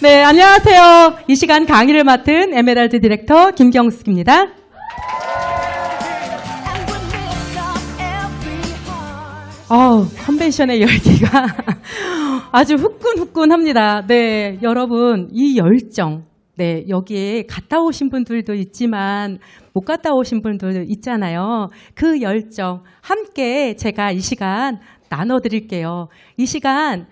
네, 안녕하세요. 이 시간 강의를 맡은 에메랄드 디렉터 김경숙입니다. 컨벤션의 열기가 아주 후끈후끈합니다. 네, 여러분, 이 열정, 네, 여기에 갔다 오신 분들도 있지만 못 갔다 오신 분들도 있잖아요. 그 열정 함께 제가 이 시간 나눠드릴게요. 이 시간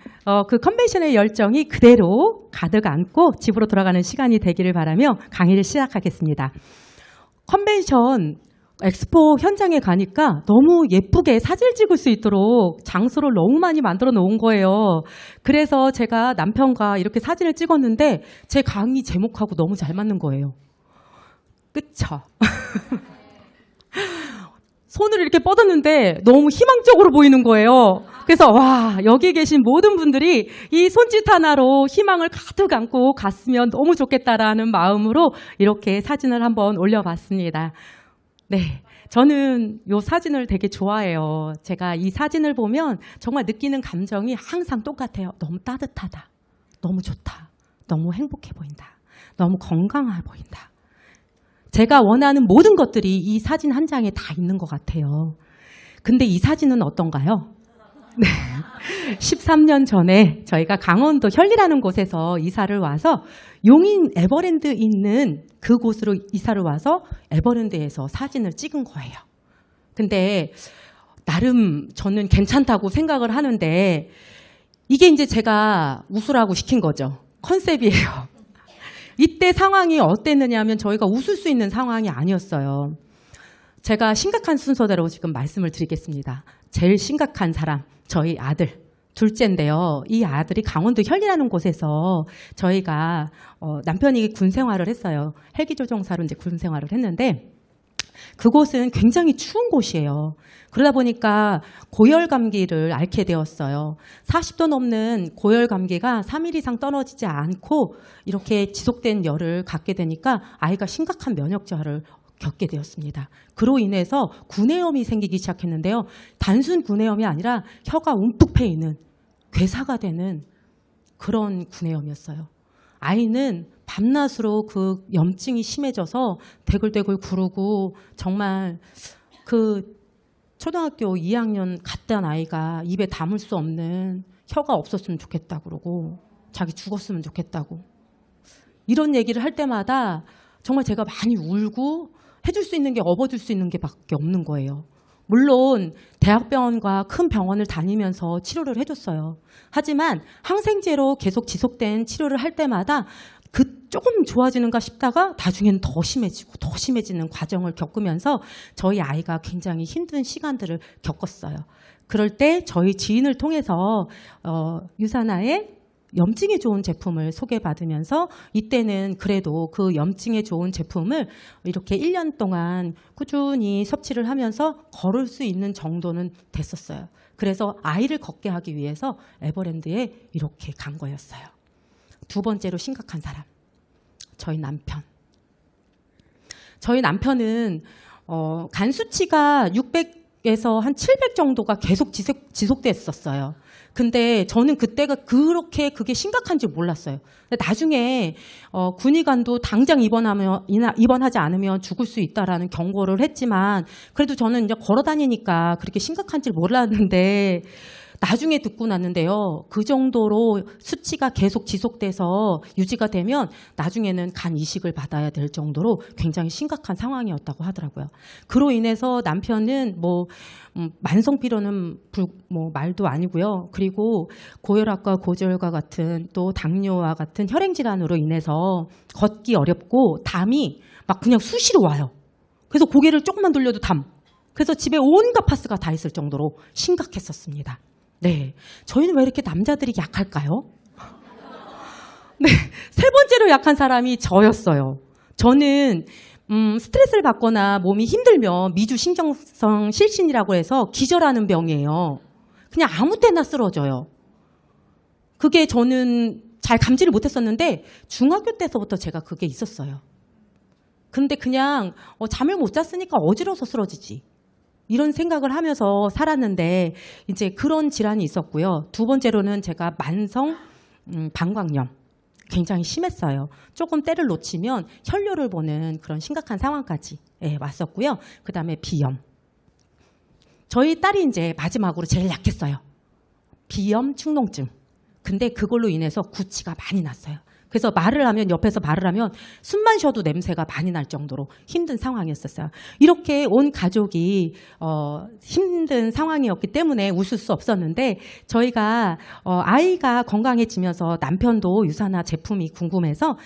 그 컨벤션의 열정이 그대로 가득 안고 집으로 돌아가는 시간이 되기를 바라며 강의를 시작하겠습니다. 컨벤션 엑스포 현장에 가니까 너무 예쁘게 사진을 찍을 수 있도록 장소를 너무 많이 만들어 놓은 거예요. 그래서 제가 남편과 이렇게 사진을 찍었는데 제 강의 제목하고 너무 잘 맞는 거예요. 그쵸? 손을 이렇게 뻗었는데 너무 희망적으로 보이는 거예요. 그래서 와, 여기 계신 모든 분들이 이 손짓 하나로 희망을 가득 안고 갔으면 너무 좋겠다라는 마음으로 이렇게 사진을 한번 올려봤습니다. 네, 저는 이 사진을 되게 좋아해요. 제가 이 사진을 보면 정말 느끼는 감정이 항상 똑같아요. 너무 따뜻하다. 너무 좋다. 너무 행복해 보인다. 너무 건강해 보인다. 제가 원하는 모든 것들이 이 사진 한 장에 다 있는 것 같아요. 근데 이 사진은 어떤가요? 네. 13년 전에 저희가 강원도 현리라는 곳에서 이사를 와서 용인 에버랜드 있는 그곳으로 이사를 와서 에버랜드에서 사진을 찍은 거예요. 근데 나름 저는 괜찮다고 생각을 하는데 이게 이제 제가 웃으라고 시킨 거죠. 컨셉이에요. 이때 상황이 어땠느냐 하면 저희가 웃을 수 있는 상황이 아니었어요. 제가 심각한 순서대로 지금 말씀을 드리겠습니다. 제일 심각한 사람, 저희 아들, 둘째인데요. 이 아들이 강원도 현리라는 곳에서 저희가 남편이 군 생활을 했어요. 헬기 조종사로 이제 군 생활을 했는데 그곳은 굉장히 추운 곳이에요. 그러다 보니까 고열 감기를 앓게 되었어요. 40도 넘는 고열 감기가 3일 이상 떨어지지 않고 이렇게 지속된 열을 갖게 되니까 아이가 심각한 면역 저하를 겪게 되었습니다. 그로 인해서 구내염이 생기기 시작했는데요. 단순 구내염이 아니라 혀가 움푹 패이는 괴사가 되는 그런 구내염이었어요. 아이는 밤낮으로 그 염증이 심해져서 대굴대굴 구르고 정말 그 초등학교 2학년 갔던 아이가 입에 담을 수 없는 혀가 없었으면 좋겠다고 그러고 자기 죽었으면 좋겠다고 이런 얘기를 할 때마다 정말 제가 많이 울고 해줄 수 있는 게 업어줄 수 있는 게 밖에 없는 거예요. 물론 대학병원과 큰 병원을 다니면서 치료를 해줬어요. 하지만 항생제로 계속 지속된 치료를 할 때마다 조금 좋아지는가 싶다가 나중에는 더 심해지고 더 심해지는 과정을 겪으면서 저희 아이가 굉장히 힘든 시간들을 겪었어요. 그럴 때 저희 지인을 통해서 유산화의 염증에 좋은 제품을 소개받으면서 이때는 그래도 그 염증에 좋은 제품을 이렇게 1년 동안 꾸준히 섭취를 하면서 걸을 수 있는 정도는 됐었어요. 그래서 아이를 걷게 하기 위해서 에버랜드에 이렇게 간 거였어요. 두 번째로 심각한 사람, 저희 남편. 저희 남편은 간 수치가 600에서 한 700 정도가 계속 지속됐었어요. 근데 저는 그때가 그렇게 그게 심각한지 몰랐어요. 나중에 군의관도 당장 입원하지 않으면 죽을 수 있다라는 경고를 했지만 그래도 저는 이제 걸어 다니니까 그렇게 심각한지 몰랐는데 나중에 듣고 났는데요. 그 정도로 수치가 계속 지속돼서 유지가 되면 나중에는 간 이식을 받아야 될 정도로 굉장히 심각한 상황이었다고 하더라고요. 그로 인해서 남편은 만성 피로는 말도 아니고요. 그리고 고혈압과 고지혈과 같은 또 당뇨와 같은 혈행 질환으로 인해서 걷기 어렵고 담이 막 그냥 수시로 와요. 그래서 고개를 조금만 돌려도 담. 그래서 집에 온갖 파스가 다 있을 정도로 심각했었습니다. 네, 저희는 왜 이렇게 남자들이 약할까요? 네, 세 번째로 약한 사람이 저였어요. 저는 스트레스를 받거나 몸이 힘들면 미주신경성 실신이라고 해서 기절하는 병이에요. 그냥 아무 때나 쓰러져요. 그게 저는 잘 감지를 못했었는데 중학교 때서부터 제가 그게 있었어요. 근데 그냥 잠을 못 잤으니까 어지러워서 쓰러지지. 이런 생각을 하면서 살았는데 이제 그런 질환이 있었고요. 두 번째로는 제가 만성 방광염. 굉장히 심했어요. 조금 때를 놓치면 혈뇨를 보는 그런 심각한 상황까지 왔었고요. 그 다음에 비염. 저희 딸이 이제 마지막으로 제일 약했어요. 비염, 축농증. 근데 그걸로 인해서 구취가 많이 났어요. 그래서 옆에서 말을 하면 숨만 쉬어도 냄새가 많이 날 정도로 힘든 상황이었었어요. 이렇게 온 가족이 힘든 상황이었기 때문에 웃을 수 없었는데 저희가 아이가 건강해지면서 남편도 유산화 제품이 궁금해서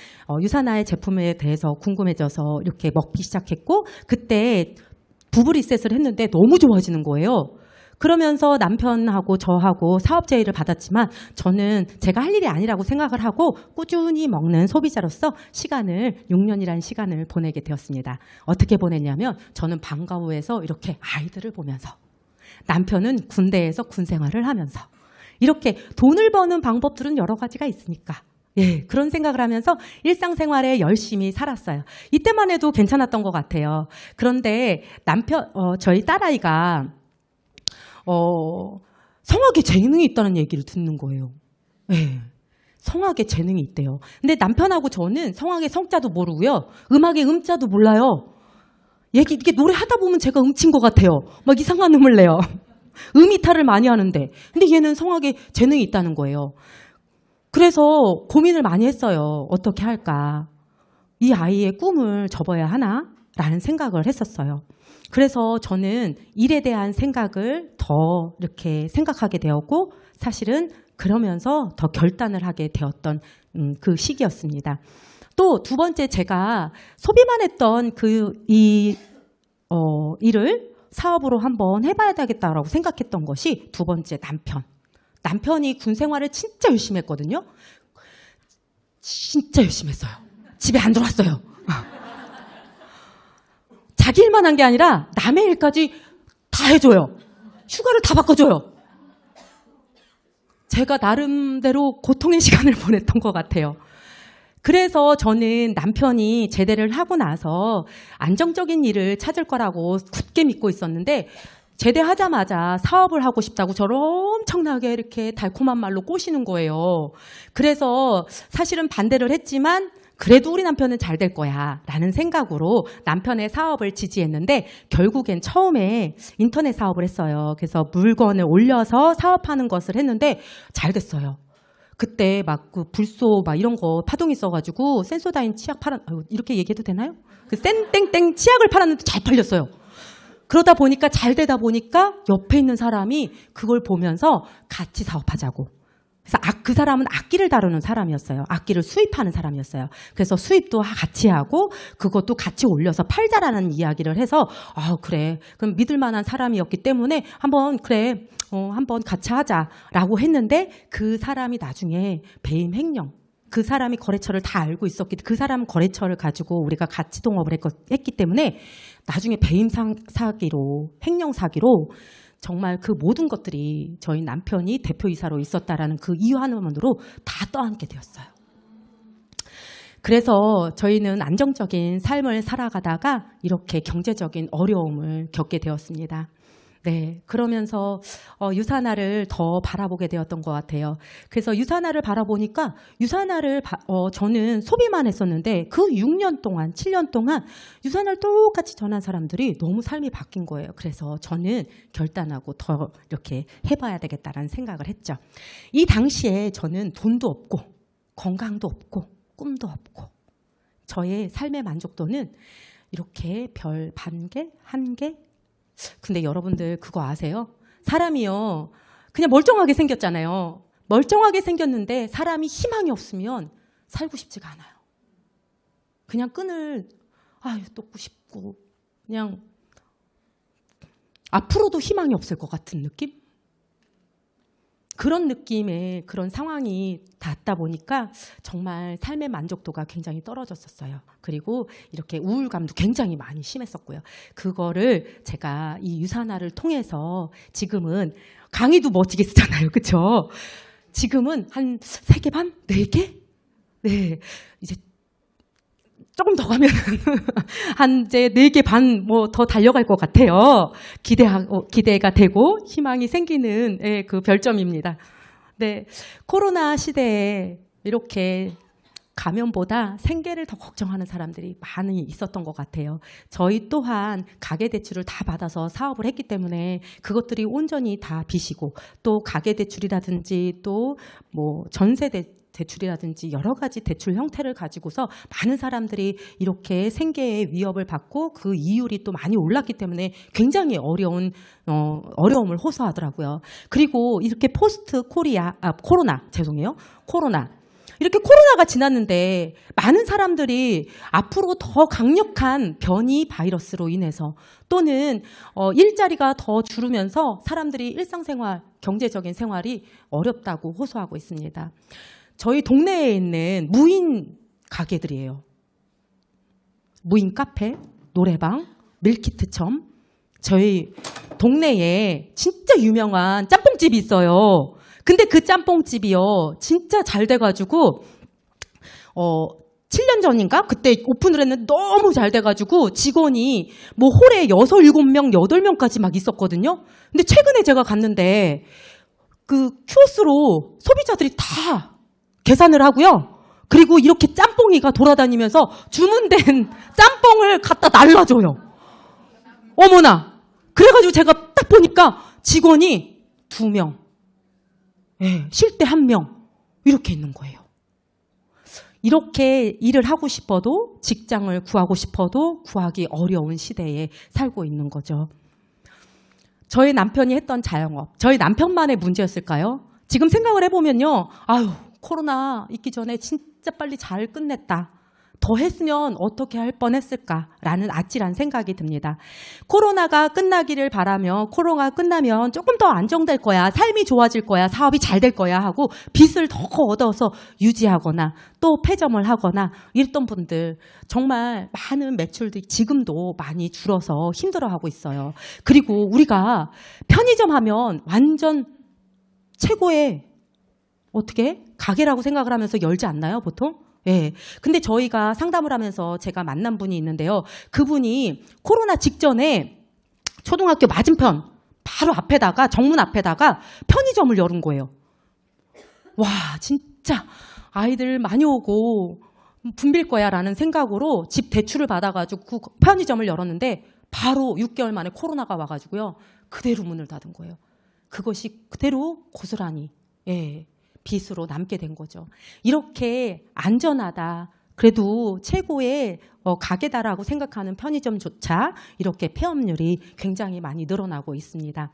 유산화의 제품에 대해서 궁금해져서 이렇게 먹기 시작했고 그때 부부 리셋을 했는데 너무 좋아지는 거예요. 그러면서 남편하고 저하고 사업 제의를 받았지만 저는 제가 할 일이 아니라고 생각을 하고 꾸준히 먹는 소비자로서 6년이라는 시간을 보내게 되었습니다. 어떻게 보냈냐면 저는 방과 후에서 이렇게 아이들을 보면서 남편은 군대에서 군 생활을 하면서 이렇게 돈을 버는 방법들은 여러 가지가 있으니까 그런 생각을 하면서 일상생활에 열심히 살았어요. 이때만 해도 괜찮았던 것 같아요. 그런데 저희 딸아이가 성악에 재능이 있다는 얘기를 듣는 거예요. 성악에 재능이 있대요. 근데 남편하고 저는 성악의 성자도 모르고요. 음악의 음자도 몰라요. 이게 노래 하다 보면 제가 음친 것 같아요. 막 이상한 음을 내요. 이탈을 많이 하는데. 근데 얘는 성악에 재능이 있다는 거예요. 그래서 고민을 많이 했어요. 어떻게 할까? 이 아이의 꿈을 접어야 하나? 라는 생각을 했었어요. 그래서 저는 일에 대한 생각을 더 이렇게 생각하게 되었고 사실은 그러면서 더 결단을 하게 되었던 그 시기였습니다. 또 두 번째 제가 소비만 했던 일을 사업으로 한번 해봐야 되겠다라고 생각했던 것이 두 번째 남편이 군 생활을 진짜 열심히 했거든요. 진짜 열심히 했어요. 집에 안 들어왔어요. 자기 일만 한 게 아니라 남의 일까지 다 해줘요. 휴가를 다 바꿔줘요. 제가 나름대로 고통의 시간을 보냈던 것 같아요. 그래서 저는 남편이 제대를 하고 나서 안정적인 일을 찾을 거라고 굳게 믿고 있었는데 제대하자마자 사업을 하고 싶다고 저를 엄청나게 이렇게 달콤한 말로 꼬시는 거예요. 그래서 사실은 반대를 했지만 그래도 우리 남편은 잘 될 거야 라는 생각으로 남편의 사업을 지지했는데 결국엔 처음에 인터넷 사업을 했어요. 그래서 물건을 올려서 사업하는 것을 했는데 잘 됐어요. 그때 막 그 불소 막 이런 거 파동이 있어가지고 센소다인 치약 이렇게 얘기해도 되나요? 그 땡땡땡 치약을 팔았는데 잘 팔렸어요. 그러다 보니까 잘 되다 보니까 옆에 있는 사람이 그걸 보면서 같이 사업하자고. 그래서 그 사람은 악기를 다루는 사람이었어요. 악기를 수입하는 사람이었어요. 그래서 수입도 같이 하고 그것도 같이 올려서 팔자라는 이야기를 해서 그래. 그럼 믿을 만한 사람이었기 때문에 한번 같이 하자라고 했는데 그 사람이 나중에 배임 횡령. 그 사람이 거래처를 다 알고 있었기 때문에 그 사람은 거래처를 가지고 우리가 같이 동업을 했기 때문에 나중에 배임 사기로 횡령 사기로 정말 그 모든 것들이 저희 남편이 대표이사로 있었다라는 그 이유 하나만으로 다 떠안게 되었어요. 그래서 저희는 안정적인 삶을 살아가다가 이렇게 경제적인 어려움을 겪게 되었습니다. 네, 그러면서 유산화를 더 바라보게 되었던 것 같아요. 그래서 유산화를 바라보니까 저는 소비만 했었는데 그 6년 동안, 7년 동안 유산화를 똑같이 전한 사람들이 너무 삶이 바뀐 거예요. 그래서 저는 결단하고 더 이렇게 해봐야 되겠다라는 생각을 했죠. 이 당시에 저는 돈도 없고 건강도 없고 꿈도 없고 저의 삶의 만족도는 이렇게 별 반 개, 한 개. 근데 여러분들 그거 아세요? 사람이요. 그냥 멀쩡하게 생겼잖아요. 멀쩡하게 생겼는데 사람이 희망이 없으면 살고 싶지가 않아요. 그냥 끈을 뜯고 싶고 그냥 앞으로도 희망이 없을 것 같은 느낌? 그런 느낌의 그런 상황이 닿다 보니까 정말 삶의 만족도가 굉장히 떨어졌었어요. 그리고 이렇게 우울감도 굉장히 많이 심했었고요. 그거를 제가 이 유산화를 통해서 지금은 강의도 멋지게 쓰잖아요. 그렇죠? 지금은 한 3개 반? 4개? 네. 이제 조금 더 가면 한 이제 4개 반 뭐 더 달려갈 것 같아요. 기대가 되고 희망이 생기는 그 별점입니다. 네, 코로나 시대에 이렇게 감염보다 생계를 더 걱정하는 사람들이 많이 있었던 것 같아요. 저희 또한 가계대출을 다 받아서 사업을 했기 때문에 그것들이 온전히 다 빚이고, 또 가계대출이라든지 또 뭐 전세대출이라든지 여러 가지 대출 형태를 가지고서 많은 사람들이 이렇게 생계의 위협을 받고 그 이율이 또 많이 올랐기 때문에 굉장히 어려움을 호소하더라고요. 그리고 이렇게 코로나. 이렇게 코로나가 지났는데 많은 사람들이 앞으로 더 강력한 변이 바이러스로 인해서 또는 일자리가 더 줄으면서 사람들이 일상생활, 경제적인 생활이 어렵다고 호소하고 있습니다. 저희 동네에 있는 무인 가게들이에요. 무인 카페, 노래방, 밀키트점. 저희 동네에 진짜 유명한 짬뽕집이 있어요. 근데 그 짬뽕집이요, 진짜 잘 돼가지고 7년 전인가? 그때 오픈을 했는데 너무 잘 돼가지고 직원이 뭐 홀에 6, 7명, 8명까지 막 있었거든요. 근데 최근에 제가 갔는데 그 키오스로 소비자들이 다 계산을 하고요. 그리고 이렇게 짬뽕이가 돌아다니면서 주문된 짬뽕을 갖다 날라줘요. 어머나! 그래가지고 제가 딱 보니까 직원이 2명. 네, 쉴 때 1명 이렇게 있는 거예요. 이렇게 일을 하고 싶어도 직장을 구하고 싶어도 구하기 어려운 시대에 살고 있는 거죠. 저희 남편이 했던 자영업, 저희 남편만의 문제였을까요? 지금 생각을 해보면요. 아유, 코로나 있기 전에 진짜 빨리 잘 끝냈다. 더 했으면 어떻게 할 뻔했을까라는 아찔한 생각이 듭니다. 코로나가 끝나기를 바라며 코로나가 끝나면 조금 더 안정될 거야, 삶이 좋아질 거야, 사업이 잘 될 거야 하고 빚을 더 얻어서 유지하거나 또 폐점을 하거나 이랬던 분들 정말 많은 매출들이 지금도 많이 줄어서 힘들어하고 있어요. 그리고 우리가 편의점 하면 완전 최고의 가게라고 생각을 하면서 열지 않나요, 보통? 예. 근데 저희가 상담을 하면서 제가 만난 분이 있는데요. 그분이 코로나 직전에 초등학교 맞은편 바로 앞에다가, 정문 앞에다가 편의점을 열은 거예요. 와, 진짜 아이들 많이 오고 붐빌 거야 라는 생각으로 집 대출을 받아가지고 그 편의점을 열었는데 바로 6개월 만에 코로나가 와가지고요. 그대로 문을 닫은 거예요. 그것이 그대로 고스란히, 예, 빚으로 남게 된 거죠. 이렇게 안전하다, 그래도 최고의 가게다라고 생각하는 편의점조차 이렇게 폐업률이 굉장히 많이 늘어나고 있습니다.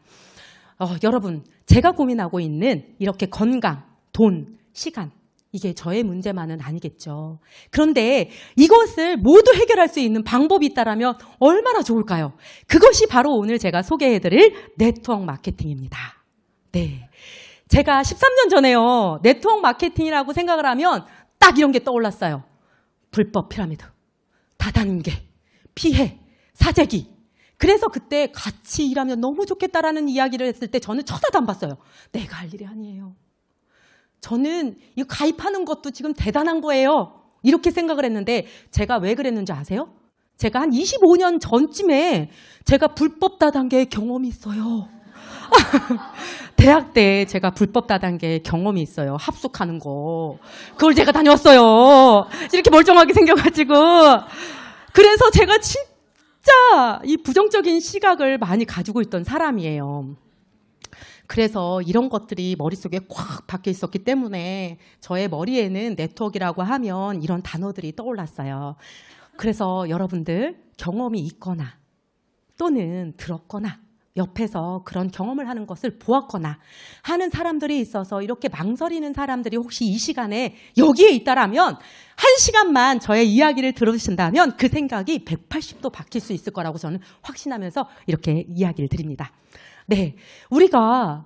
여러분, 제가 고민하고 있는 이렇게 건강, 돈, 시간, 이게 저의 문제만은 아니겠죠. 그런데 이것을 모두 해결할 수 있는 방법이 있다면 얼마나 좋을까요? 그것이 바로 오늘 제가 소개해드릴 네트워크 마케팅입니다. 네. 제가 13년 전에요, 네트워크 마케팅이라고 생각을 하면 딱 이런 게 떠올랐어요. 불법 피라미드, 다단계, 피해, 사재기. 그래서 그때 같이 일하면 너무 좋겠다라는 이야기를 했을 때 저는 쳐다도 안 봤어요. 내가 할 일이 아니에요. 저는 이 가입하는 것도 지금 대단한 거예요. 이렇게 생각을 했는데 제가 왜 그랬는지 아세요? 제가 한 25년 전쯤에 제가 불법 다단계 경험이 있어요. 대학 때 제가 불법 다단계 경험이 있어요. 합숙하는 거. 그걸 제가 다녀왔어요. 이렇게 멀쩡하게 생겨가지고. 그래서 제가 진짜 이 부정적인 시각을 많이 가지고 있던 사람이에요. 그래서 이런 것들이 머릿속에 꽉 박혀 있었기 때문에 저의 머리에는 네트워크라고 하면 이런 단어들이 떠올랐어요. 그래서 여러분들 경험이 있거나 또는 들었거나 옆에서 그런 경험을 하는 것을 보았거나 하는 사람들이 있어서 이렇게 망설이는 사람들이 혹시 이 시간에 여기에 있다라면 1시간만 저의 이야기를 들으신다면 그 생각이 180도 바뀔 수 있을 거라고 저는 확신하면서 이렇게 이야기를 드립니다. 네, 우리가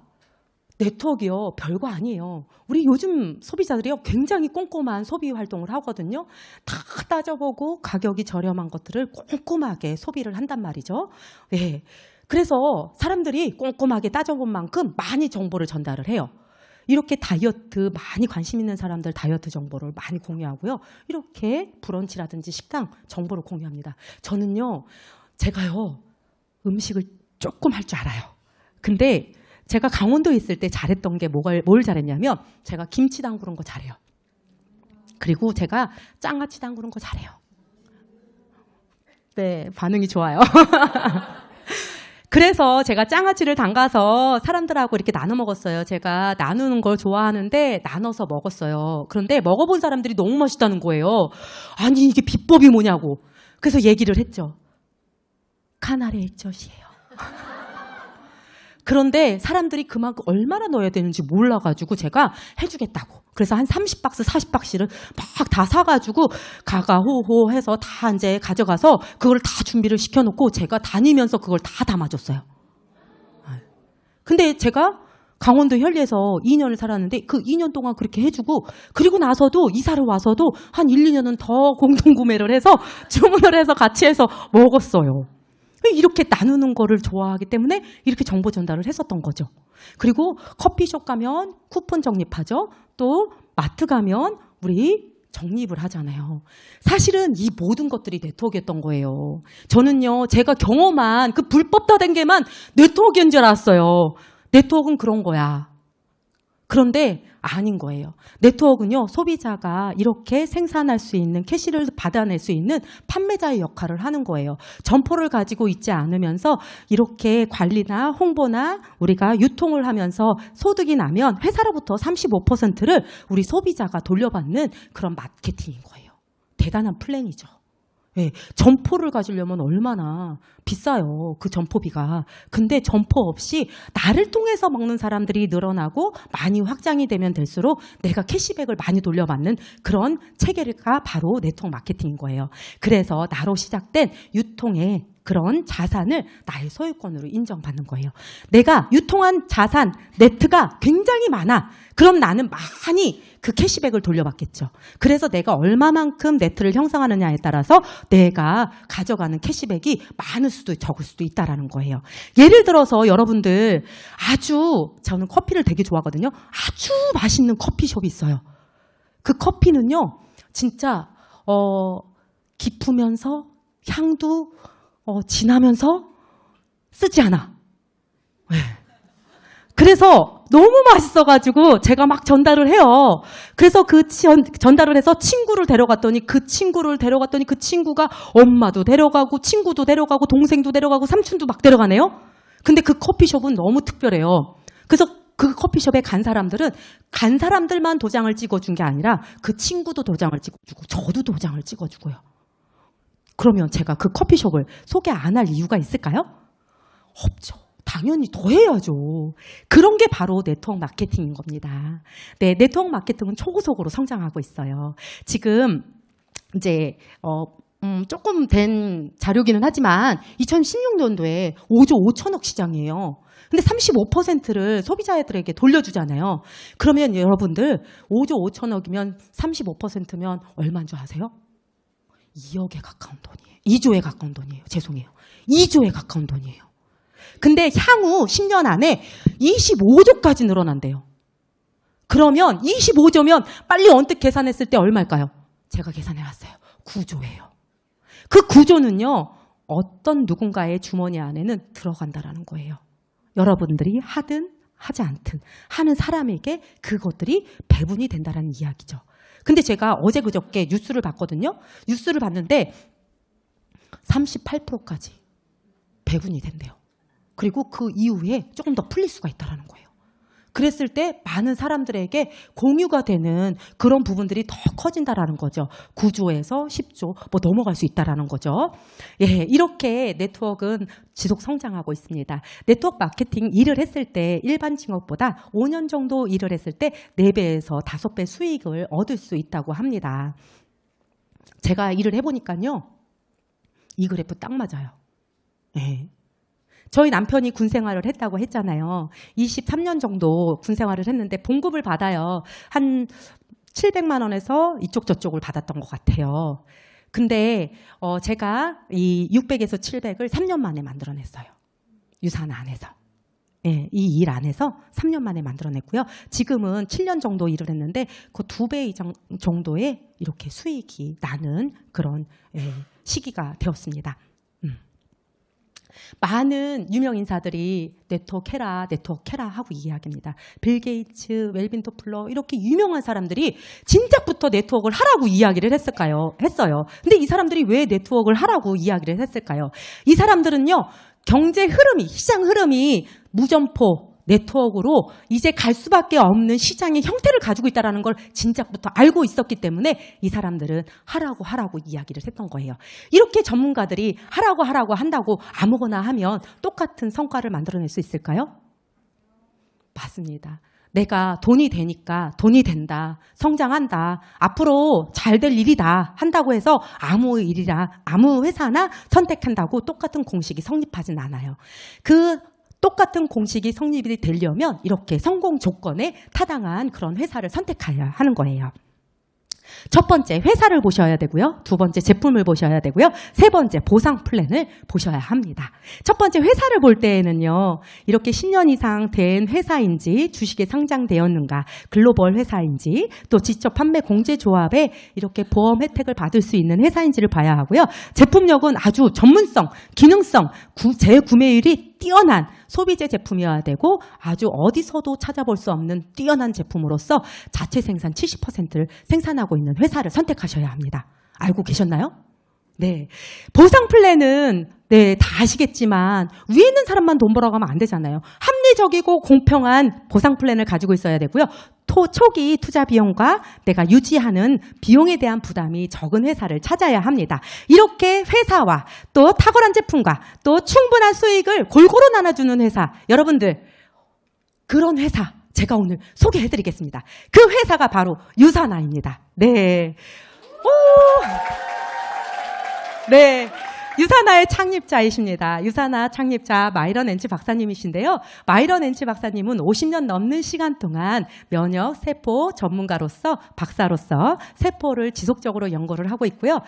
네트워크요, 별거 아니에요. 우리 요즘 소비자들이요, 굉장히 꼼꼼한 소비 활동을 하거든요. 다 따져보고 가격이 저렴한 것들을 꼼꼼하게 소비를 한단 말이죠. 네. 그래서 사람들이 꼼꼼하게 따져본 만큼 많이 정보를 전달을 해요. 이렇게 다이어트 많이 관심 있는 사람들 다이어트 정보를 많이 공유하고요. 이렇게 브런치라든지 식당 정보를 공유합니다. 저는요, 제가요, 음식을 조금 할 줄 알아요. 근데 제가 강원도에 있을 때 잘했던 게 뭘 잘했냐면 제가 김치 담그는 거 잘해요. 그리고 제가 장아찌 담그는 거 잘해요. 네, 반응이 좋아요. 그래서 제가 장아찌를 담가서 사람들하고 이렇게 나눠 먹었어요. 제가 나누는 걸 좋아하는데 나눠서 먹었어요. 그런데 먹어본 사람들이 너무 맛있다는 거예요. 아니 이게 비법이 뭐냐고. 그래서 얘기를 했죠. 카나리 액젓이에요. 그런데 사람들이 그만큼 얼마나 넣어야 되는지 몰라가지고 제가 해주겠다고. 그래서 한 30박스, 40박스를 막 다 사가지고 가가호호 해서 다 이제 가져가서 그걸 다 준비를 시켜놓고 제가 다니면서 그걸 다 담아줬어요. 근데 제가 강원도 현리에서 2년을 살았는데 그 2년 동안 그렇게 해주고 그리고 나서도 이사를 와서도 한 1, 2년은 더 공동구매를 해서 주문을 해서 같이 해서 먹었어요. 이렇게 나누는 거를 좋아하기 때문에 이렇게 정보 전달을 했었던 거죠. 그리고 커피숍 가면 쿠폰 적립하죠. 또 마트 가면 우리 적립을 하잖아요. 사실은 이 모든 것들이 네트워크였던 거예요. 저는요, 제가 경험한 그 불법 다단계만 네트워크인 줄 알았어요. 네트워크는 그런 거야. 그런데 아닌 거예요. 네트워크는요, 소비자가 이렇게 생산할 수 있는, 캐시를 받아낼 수 있는 판매자의 역할을 하는 거예요. 점포를 가지고 있지 않으면서 이렇게 관리나 홍보나 우리가 유통을 하면서 소득이 나면 회사로부터 35%를 우리 소비자가 돌려받는 그런 마케팅인 거예요. 대단한 플랜이죠. 예, 점포를 가지려면 얼마나 비싸요. 그 점포비가. 근데 점포 없이 나를 통해서 먹는 사람들이 늘어나고 많이 확장이 되면 될수록 내가 캐시백을 많이 돌려받는 그런 체계가 바로 네트워크 마케팅인 거예요. 그래서 나로 시작된 유통의 그런 자산을 나의 소유권으로 인정받는 거예요. 내가 유통한 자산, 네트가 굉장히 많아. 그럼 나는 많이 그 캐시백을 돌려받겠죠. 그래서 내가 얼마만큼 네트를 형성하느냐에 따라서 내가 가져가는 캐시백이 많을 수도 적을 수도 있다라는 거예요. 예를 들어서 여러분들 저는 커피를 되게 좋아하거든요. 아주 맛있는 커피숍이 있어요. 그 커피는요, 진짜 깊으면서 향도 진하면서 쓰지 않아. 네. 그래서 너무 맛있어가지고 제가 막 전달을 해요. 그래서 그 전달을 해서 친구를 데려갔더니 그 친구가 엄마도 데려가고 친구도 데려가고 동생도 데려가고 삼촌도 막 데려가네요. 근데 그 커피숍은 너무 특별해요. 그래서 그 커피숍에 간 사람들은 간 사람들만 도장을 찍어준 게 아니라 그 친구도 도장을 찍어주고 저도 도장을 찍어주고요. 그러면 제가 그 커피숍을 소개 안 할 이유가 있을까요? 없죠. 당연히 더 해야죠. 그런 게 바로 네트워크 마케팅인 겁니다. 네, 네트워크 마케팅은 초고속으로 성장하고 있어요. 지금 이제 조금 된 자료기는 하지만 2016년도에 5조 5천억 시장이에요. 근데 35%를 소비자들에게 돌려주잖아요. 그러면 여러분들 5조 5천억이면 35%면 얼마인 줄 아세요? 2억에 가까운 돈이에요. 2조에 가까운 돈이에요. 죄송해요. 2조에 가까운 돈이에요. 근데 향후 10년 안에 25조까지 늘어난대요. 그러면 25조면 빨리 언뜻 계산했을 때 얼마일까요? 제가 계산해왔어요. 9조예요. 그 9조는요. 어떤 누군가의 주머니 안에는 들어간다라는 거예요. 여러분들이 하든 하지 않든 하는 사람에게 그것들이 배분이 된다라는 이야기죠. 근데 제가 어제 그저께 뉴스를 봤거든요. 뉴스를 봤는데 38%까지 배분이 된대요. 그리고 그 이후에 조금 더 풀릴 수가 있다는 거예요. 그랬을 때 많은 사람들에게 공유가 되는 그런 부분들이 더 커진다라는 거죠. 9조에서 10조 뭐 넘어갈 수 있다라는 거죠. 예, 이렇게 네트워크는 지속 성장하고 있습니다. 네트워크 마케팅 일을 했을 때 일반 직업보다 5년 정도 일을 했을 때 4배에서 5배 수익을 얻을 수 있다고 합니다. 제가 일을 해보니까요. 이 그래프 딱 맞아요. 예. 저희 남편이 군 생활을 했다고 했잖아요. 23년 정도 군 생활을 했는데 봉급을 받아요. 한 700만 원에서 이쪽 저쪽을 받았던 것 같아요. 근데 제가 이 600에서 700을 3년 만에 만들어냈어요. 유산 안에서. 예, 이 일 안에서 3년 만에 만들어냈고요. 지금은 7년 정도 일을 했는데 그 2배 이상 정도의 이렇게 수익이 나는 그런 시기가 되었습니다. 많은 유명 인사들이 네트워크 해라 하고 이야기합니다. 빌 게이츠, 멜빈 토플러 이렇게 유명한 사람들이 진작부터 네트워크를 하라고 이야기를 했어요. 근데 이 사람들이 왜 네트워크를 하라고 이야기를 했을까요? 이 사람들은요. 경제 흐름이, 시장 흐름이 무점포 네트워크로 이제 갈 수밖에 없는 시장의 형태를 가지고 있다는 걸 진작부터 알고 있었기 때문에 이 사람들은 하라고 이야기를 했던 거예요. 이렇게 전문가들이 하라고 한다고 아무거나 하면 똑같은 성과를 만들어낼 수 있을까요? 맞습니다. 내가 돈이 되니까 돈이 된다, 성장한다, 앞으로 잘 될 일이다 한다고 해서 아무 회사나 선택한다고 똑같은 공식이 성립하진 않아요. 그 똑같은 공식이 성립이 되려면 이렇게 성공 조건에 타당한 그런 회사를 선택해야 하는 거예요. 첫 번째 회사를 보셔야 되고요. 두 번째 제품을 보셔야 되고요. 세 번째 보상 플랜을 보셔야 합니다. 첫 번째 회사를 볼 때에는요. 이렇게 10년 이상 된 회사인지 주식에 상장되었는가, 글로벌 회사인지 또 직접 판매 공제조합에 이렇게 보험 혜택을 받을 수 있는 회사인지를 봐야 하고요. 제품력은 아주 전문성, 기능성, 재구매율이 뛰어난 소비재 제품이어야 되고 아주 어디서도 찾아볼 수 없는 뛰어난 제품으로서 자체 생산 70%를 생산하고 있는 회사를 선택하셔야 합니다. 알고 계셨나요? 네. 보상 플랜은 다 아시겠지만 위에 있는 사람만 돈 벌어가면 안 되잖아요. 합리적이고 공평한 보상 플랜을 가지고 있어야 되고요. 초기 투자 비용과 내가 유지하는 비용에 대한 부담이 적은 회사를 찾아야 합니다. 이렇게 회사와 또 탁월한 제품과 또 충분한 수익을 골고루 나눠주는 회사, 여러분들 그런 회사 제가 오늘 소개해드리겠습니다. 그 회사가 바로 유사나입니다. 네. 네. 유사나의 창립자이십니다. 유사나 창립자 마이런 엔치 박사님이신데요. 마이런 엔치 박사님은 50년 넘는 시간 동안 면역, 세포 전문가로서 박사로서 세포를 지속적으로 연구를 하고 있고요.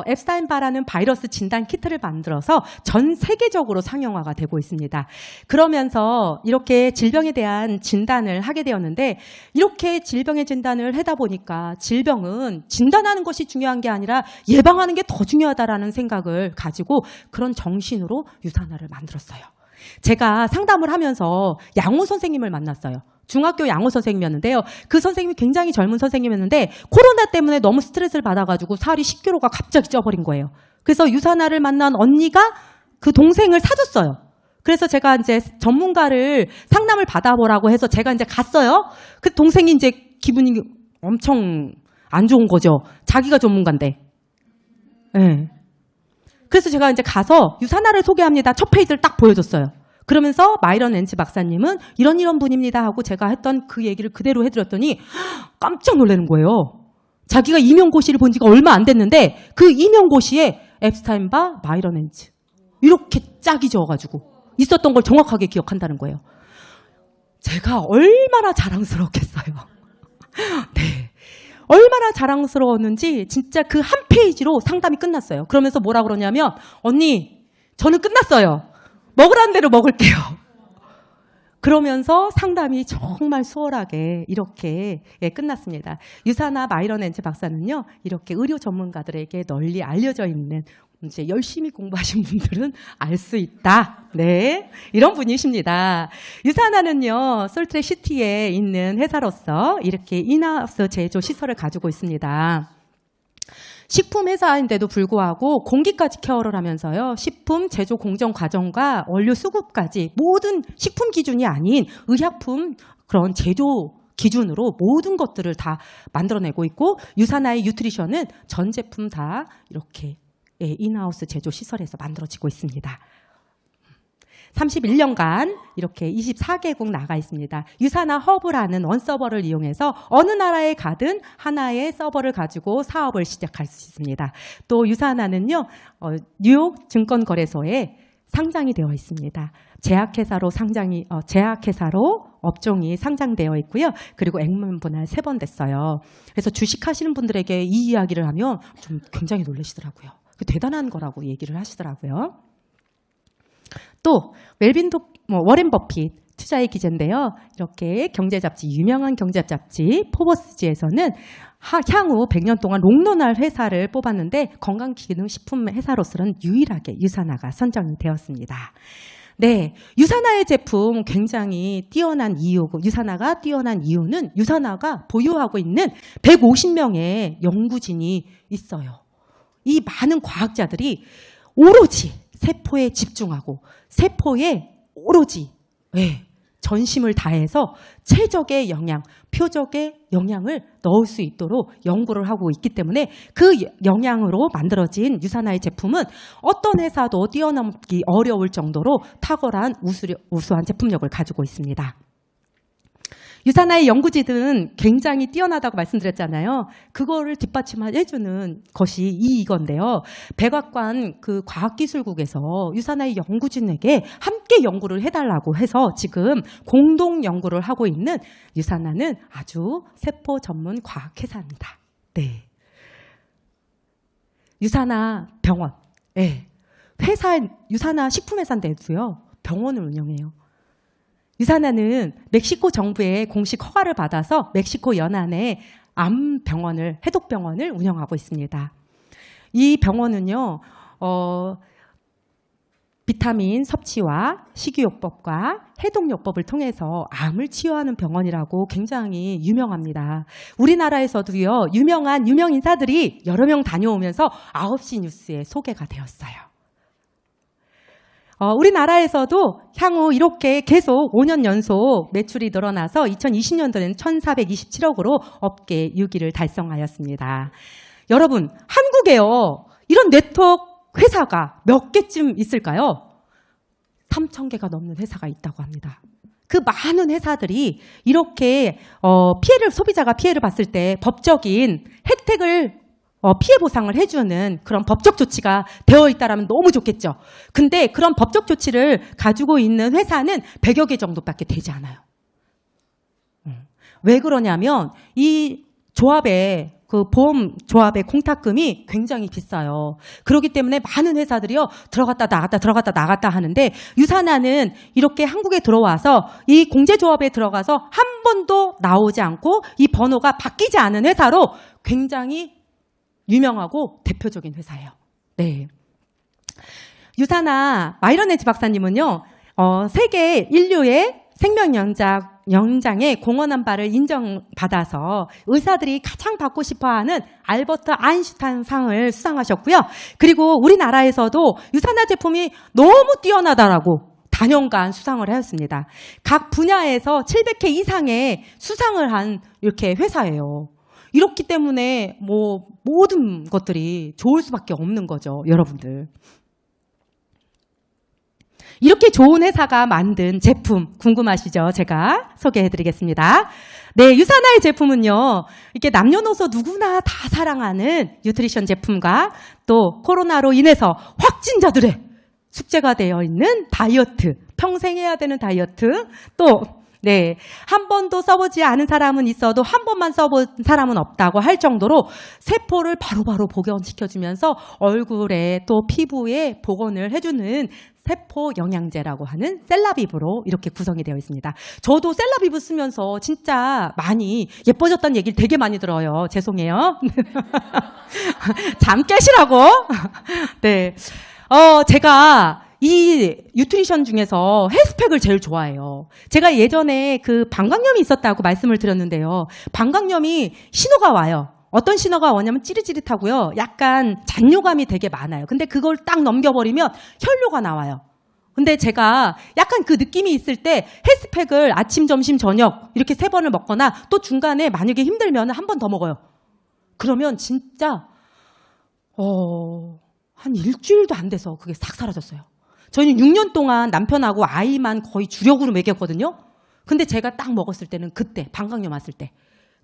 앱스타인바라는 바이러스 진단 키트를 만들어서 전 세계적으로 상용화가 되고 있습니다. 그러면서 이렇게 질병에 대한 진단을 하게 되었는데 이렇게 질병의 진단을 하다 보니까 질병은 진단하는 것이 중요한 게 아니라 예방하는 게 더 중요하다라는 생각을 가지고 그런 정신으로 유사나를 만들었어요. 제가 상담을 하면서 양호 선생님을 만났어요. 중학교 양호 선생님이었는데요. 그 선생님이 굉장히 젊은 선생님이었는데 코로나 때문에 너무 스트레스를 받아가지고 살이 10kg가 갑자기 쪄버린 거예요. 그래서 유사나를 만난 언니가 그 동생을 사줬어요. 그래서 제가 이제 전문가를 상담을 받아보라고 해서 제가 이제 갔어요. 그 동생이 이제 기분이 엄청 안 좋은 거죠. 자기가 전문가인데. 네. 그래서 제가 이제 가서 유사나를 소개합니다. 첫 페이지를 딱 보여줬어요. 그러면서 마이런 엔치 박사님은 이런 분입니다 하고 제가 했던 그 얘기를 그대로 해드렸더니 깜짝 놀라는 거예요. 자기가 임용고시를 본 지가 얼마 안 됐는데 그 임용고시에 앱스타인바, 마이런 엔치 이렇게 짝이 져가지고 있었던 걸 정확하게 기억한다는 거예요. 제가 얼마나 자랑스럽겠어요. 네. 얼마나 자랑스러웠는지 진짜 그 한 페이지로 상담이 끝났어요. 그러면서 뭐라 그러냐면 언니 저는 끝났어요. 먹으라는 대로 먹을게요. 그러면서 상담이 정말 수월하게 이렇게 끝났습니다. 유사나 마이런 엔치 박사는요. 이렇게 의료 전문가들에게 널리 알려져 있는 이제 열심히 공부하신 분들은 알 수 있다. 네, 이런 분이십니다. 유사나는요, 솔트레 시티에 있는 회사로서 이렇게 인하우스 제조 시설을 가지고 있습니다. 식품 회사인데도 불구하고 공기까지 케어를 하면서요, 식품 제조 공정 과정과 원료 수급까지 모든 식품 기준이 아닌 의약품 그런 제조 기준으로 모든 것들을 다 만들어내고 있고 유사나의 뉴트리션은 전 제품 다 이렇게 인하우스 제조 시설에서 만들어지고 있습니다. 31년간 이렇게 24개국 나가 있습니다. 유사나 허브라는 원서버를 이용해서 어느 나라에 가든 하나의 서버를 가지고 사업을 시작할 수 있습니다. 또 유사나는요, 뉴욕 증권거래소에 상장이 되어 있습니다. 제약회사로 업종이 상장되어 있고요. 그리고 액면 분할 3번 됐어요. 그래서 주식하시는 분들에게 이 이야기를 하면 좀 굉장히 놀라시더라고요. 대단한 거라고 얘기를 하시더라고요. 또 워렌 버핏, 투자의 기제인데요. 이렇게 경제잡지, 유명한 경제잡지 포버스지에서는 향후 100년 동안 롱런할 회사를 뽑았는데 건강기능식품 회사로서는 유일하게 유산화가 선정이 되었습니다. 네, 유산화의 제품 굉장히 뛰어난 이유, 유산화가 뛰어난 이유는 유산화가 보유하고 있는 150명의 연구진이 있어요. 이 많은 과학자들이 오로지 세포에 집중하고 세포에 오로지 전심을 다해서 최적의 영양, 표적의 영양을 넣을 수 있도록 연구를 하고 있기 때문에 그 영양으로 만들어진 유산화의 제품은 어떤 회사도 뛰어넘기 어려울 정도로 탁월한 우수한 제품력을 가지고 있습니다. 유산화의 연구진은 굉장히 뛰어나다고 말씀드렸잖아요. 그거를 뒷받침해주는 것이 이건데요. 백악관 그 과학기술국에서 유산화의 연구진에게 함께 연구를 해달라고 해서 지금 공동 연구를 하고 있는 유산화는 아주 세포 전문 과학회사입니다. 네. 유산화 병원. 네. 유산화 식품회사인데도요. 병원을 운영해요. 유산화는 멕시코 정부의 공식 허가를 받아서 멕시코 연안에 암병원을, 해독병원을 운영하고 있습니다. 이 병원은요, 비타민 섭취와 식이요법과 해독요법을 통해서 암을 치유하는 병원이라고 굉장히 유명합니다. 우리나라에서도요, 유명 인사들이 여러 명 다녀오면서 9시 뉴스에 소개가 되었어요. 우리나라에서도 향후 이렇게 계속 5년 연속 매출이 늘어나서 2020년도에는 1,427억으로 업계 6위를 달성하였습니다. 여러분, 한국에요. 이런 네트워크 회사가 몇 개쯤 있을까요? 3,000개가 넘는 회사가 있다고 합니다. 그 많은 회사들이 이렇게 소비자가 피해를 봤을 때 법적인 혜택을 피해 보상을 해주는 그런 법적 조치가 되어 있다라면 너무 좋겠죠. 근데 그런 법적 조치를 가지고 있는 회사는 100여 개 정도밖에 되지 않아요. 왜 그러냐면 이 조합의 그 보험 조합의 공탁금이 굉장히 비싸요. 그렇기 때문에 많은 회사들이요 들어갔다 나갔다 하는데 유산화는 이렇게 한국에 들어와서 이 공제조합에 들어가서 한 번도 나오지 않고 이 번호가 바뀌지 않은 회사로 굉장히 유명하고 대표적인 회사예요. 네. 유산화 마이러네즈 박사님은요, 세계 인류의 생명 연장에 공헌한 바를 인정받아서 의사들이 가장 받고 싶어하는 알버트 아인슈타인 상을 수상하셨고요. 그리고 우리나라에서도 유산화 제품이 너무 뛰어나다라고 단연간 수상을 하였습니다. 각 분야에서 700회 이상의 수상을 한 이렇게 회사예요. 이렇기 때문에 모든 것들이 좋을 수밖에 없는 거죠, 여러분들. 이렇게 좋은 회사가 만든 제품 궁금하시죠? 제가 소개해드리겠습니다. 네, 유산화의 제품은요, 이렇게 남녀노소 누구나 다 사랑하는 뉴트리션 제품과 또 코로나로 인해서 확진자들의 숙제가 되어 있는 다이어트, 평생 해야 되는 다이어트, 또 네, 한 번도 써보지 않은 사람은 있어도 한 번만 써본 사람은 없다고 할 정도로 세포를 바로바로 복원시켜주면서 얼굴에 또 피부에 복원을 해주는 세포 영양제라고 하는 셀라비브로 이렇게 구성이 되어 있습니다. 저도 셀라비브 쓰면서 진짜 많이 예뻐졌다는 얘기를 되게 많이 들어요. 죄송해요. 잠 깨시라고. 네, 제가 이 뉴트리션 중에서 헬스팩을 제일 좋아해요. 제가 예전에 그 방광염이 있었다고 말씀을 드렸는데요. 방광염이 신호가 와요. 어떤 신호가 오냐면 찌릿찌릿하고요. 약간 잔뇨감이 되게 많아요. 근데 그걸 딱 넘겨버리면 혈뇨가 나와요. 근데 제가 약간 그 느낌이 있을 때 헬스팩을 아침, 점심, 저녁 이렇게 3번을 먹거나 또 중간에 만약에 힘들면 한 번 더 먹어요. 그러면 진짜 한 일주일도 안 돼서 그게 싹 사라졌어요. 저희는 6년 동안 남편하고 아이만 거의 주력으로 먹였거든요. 근데 제가 딱 먹었을 때는 그때 방광염 왔을 때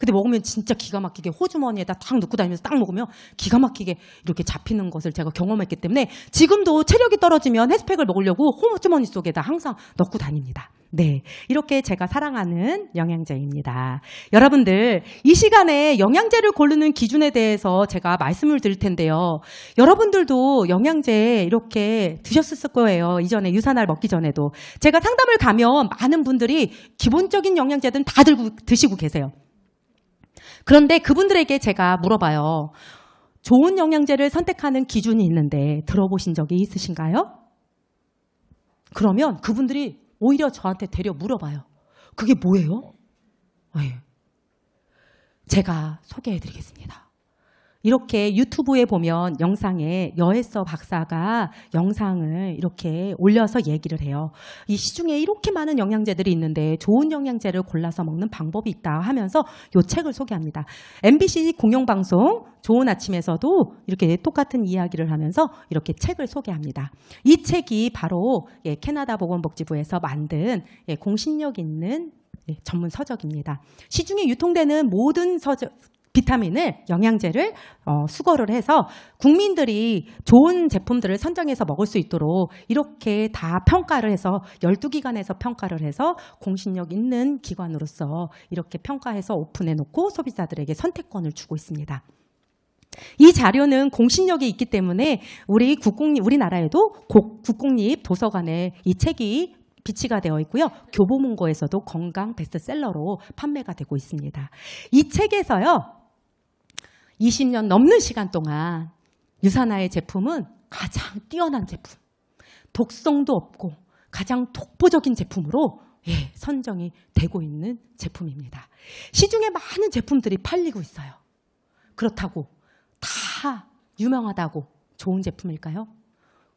근데 먹으면 진짜 기가 막히게 호주머니에다 딱 넣고 다니면서 딱 먹으면 기가 막히게 이렇게 잡히는 것을 제가 경험했기 때문에 지금도 체력이 떨어지면 헬스팩을 먹으려고 호주머니 속에다 항상 넣고 다닙니다. 네, 이렇게 제가 사랑하는 영양제입니다. 여러분들, 이 시간에 영양제를 고르는 기준에 대해서 제가 말씀을 드릴 텐데요. 여러분들도 영양제 이렇게 드셨을 거예요. 이전에 유산알 먹기 전에도. 제가 상담을 가면 많은 분들이 기본적인 영양제들은 다 드시고 계세요. 그런데 그분들에게 제가 물어봐요. 좋은 영양제를 선택하는 기준이 있는데 들어보신 적이 있으신가요? 그러면 그분들이 오히려 저한테 되려 물어봐요. 그게 뭐예요? 네. 제가 소개해드리겠습니다. 이렇게 유튜브에 보면 영상에 여혜서 박사가 영상을 이렇게 올려서 얘기를 해요. 이 시중에 이렇게 많은 영양제들이 있는데 좋은 영양제를 골라서 먹는 방법이 있다 하면서 이 책을 소개합니다. MBC 공영방송 좋은 아침에서도 이렇게 똑같은 이야기를 하면서 이렇게 책을 소개합니다. 이 책이 바로 캐나다 보건복지부에서 만든 공신력 있는 전문 서적입니다. 시중에 유통되는 모든 비타민을, 영양제를 수거를 해서 국민들이 좋은 제품들을 선정해서 먹을 수 있도록 이렇게 다 평가를 해서 12기관에서 평가를 해서 공신력 있는 기관으로서 이렇게 평가해서 오픈해 놓고 소비자들에게 선택권을 주고 있습니다. 이 자료는 공신력이 있기 때문에 우리나라에도 국공립 도서관에 이 책이 비치가 되어 있고요. 교보문고에서도 건강 베스트셀러로 판매가 되고 있습니다. 이 책에서요. 20년 넘는 시간 동안 유산화의 제품은 가장 뛰어난 제품, 독성도 없고 가장 독보적인 제품으로 선정이 되고 있는 제품입니다. 시중에 많은 제품들이 팔리고 있어요. 그렇다고 다 유명하다고 좋은 제품일까요?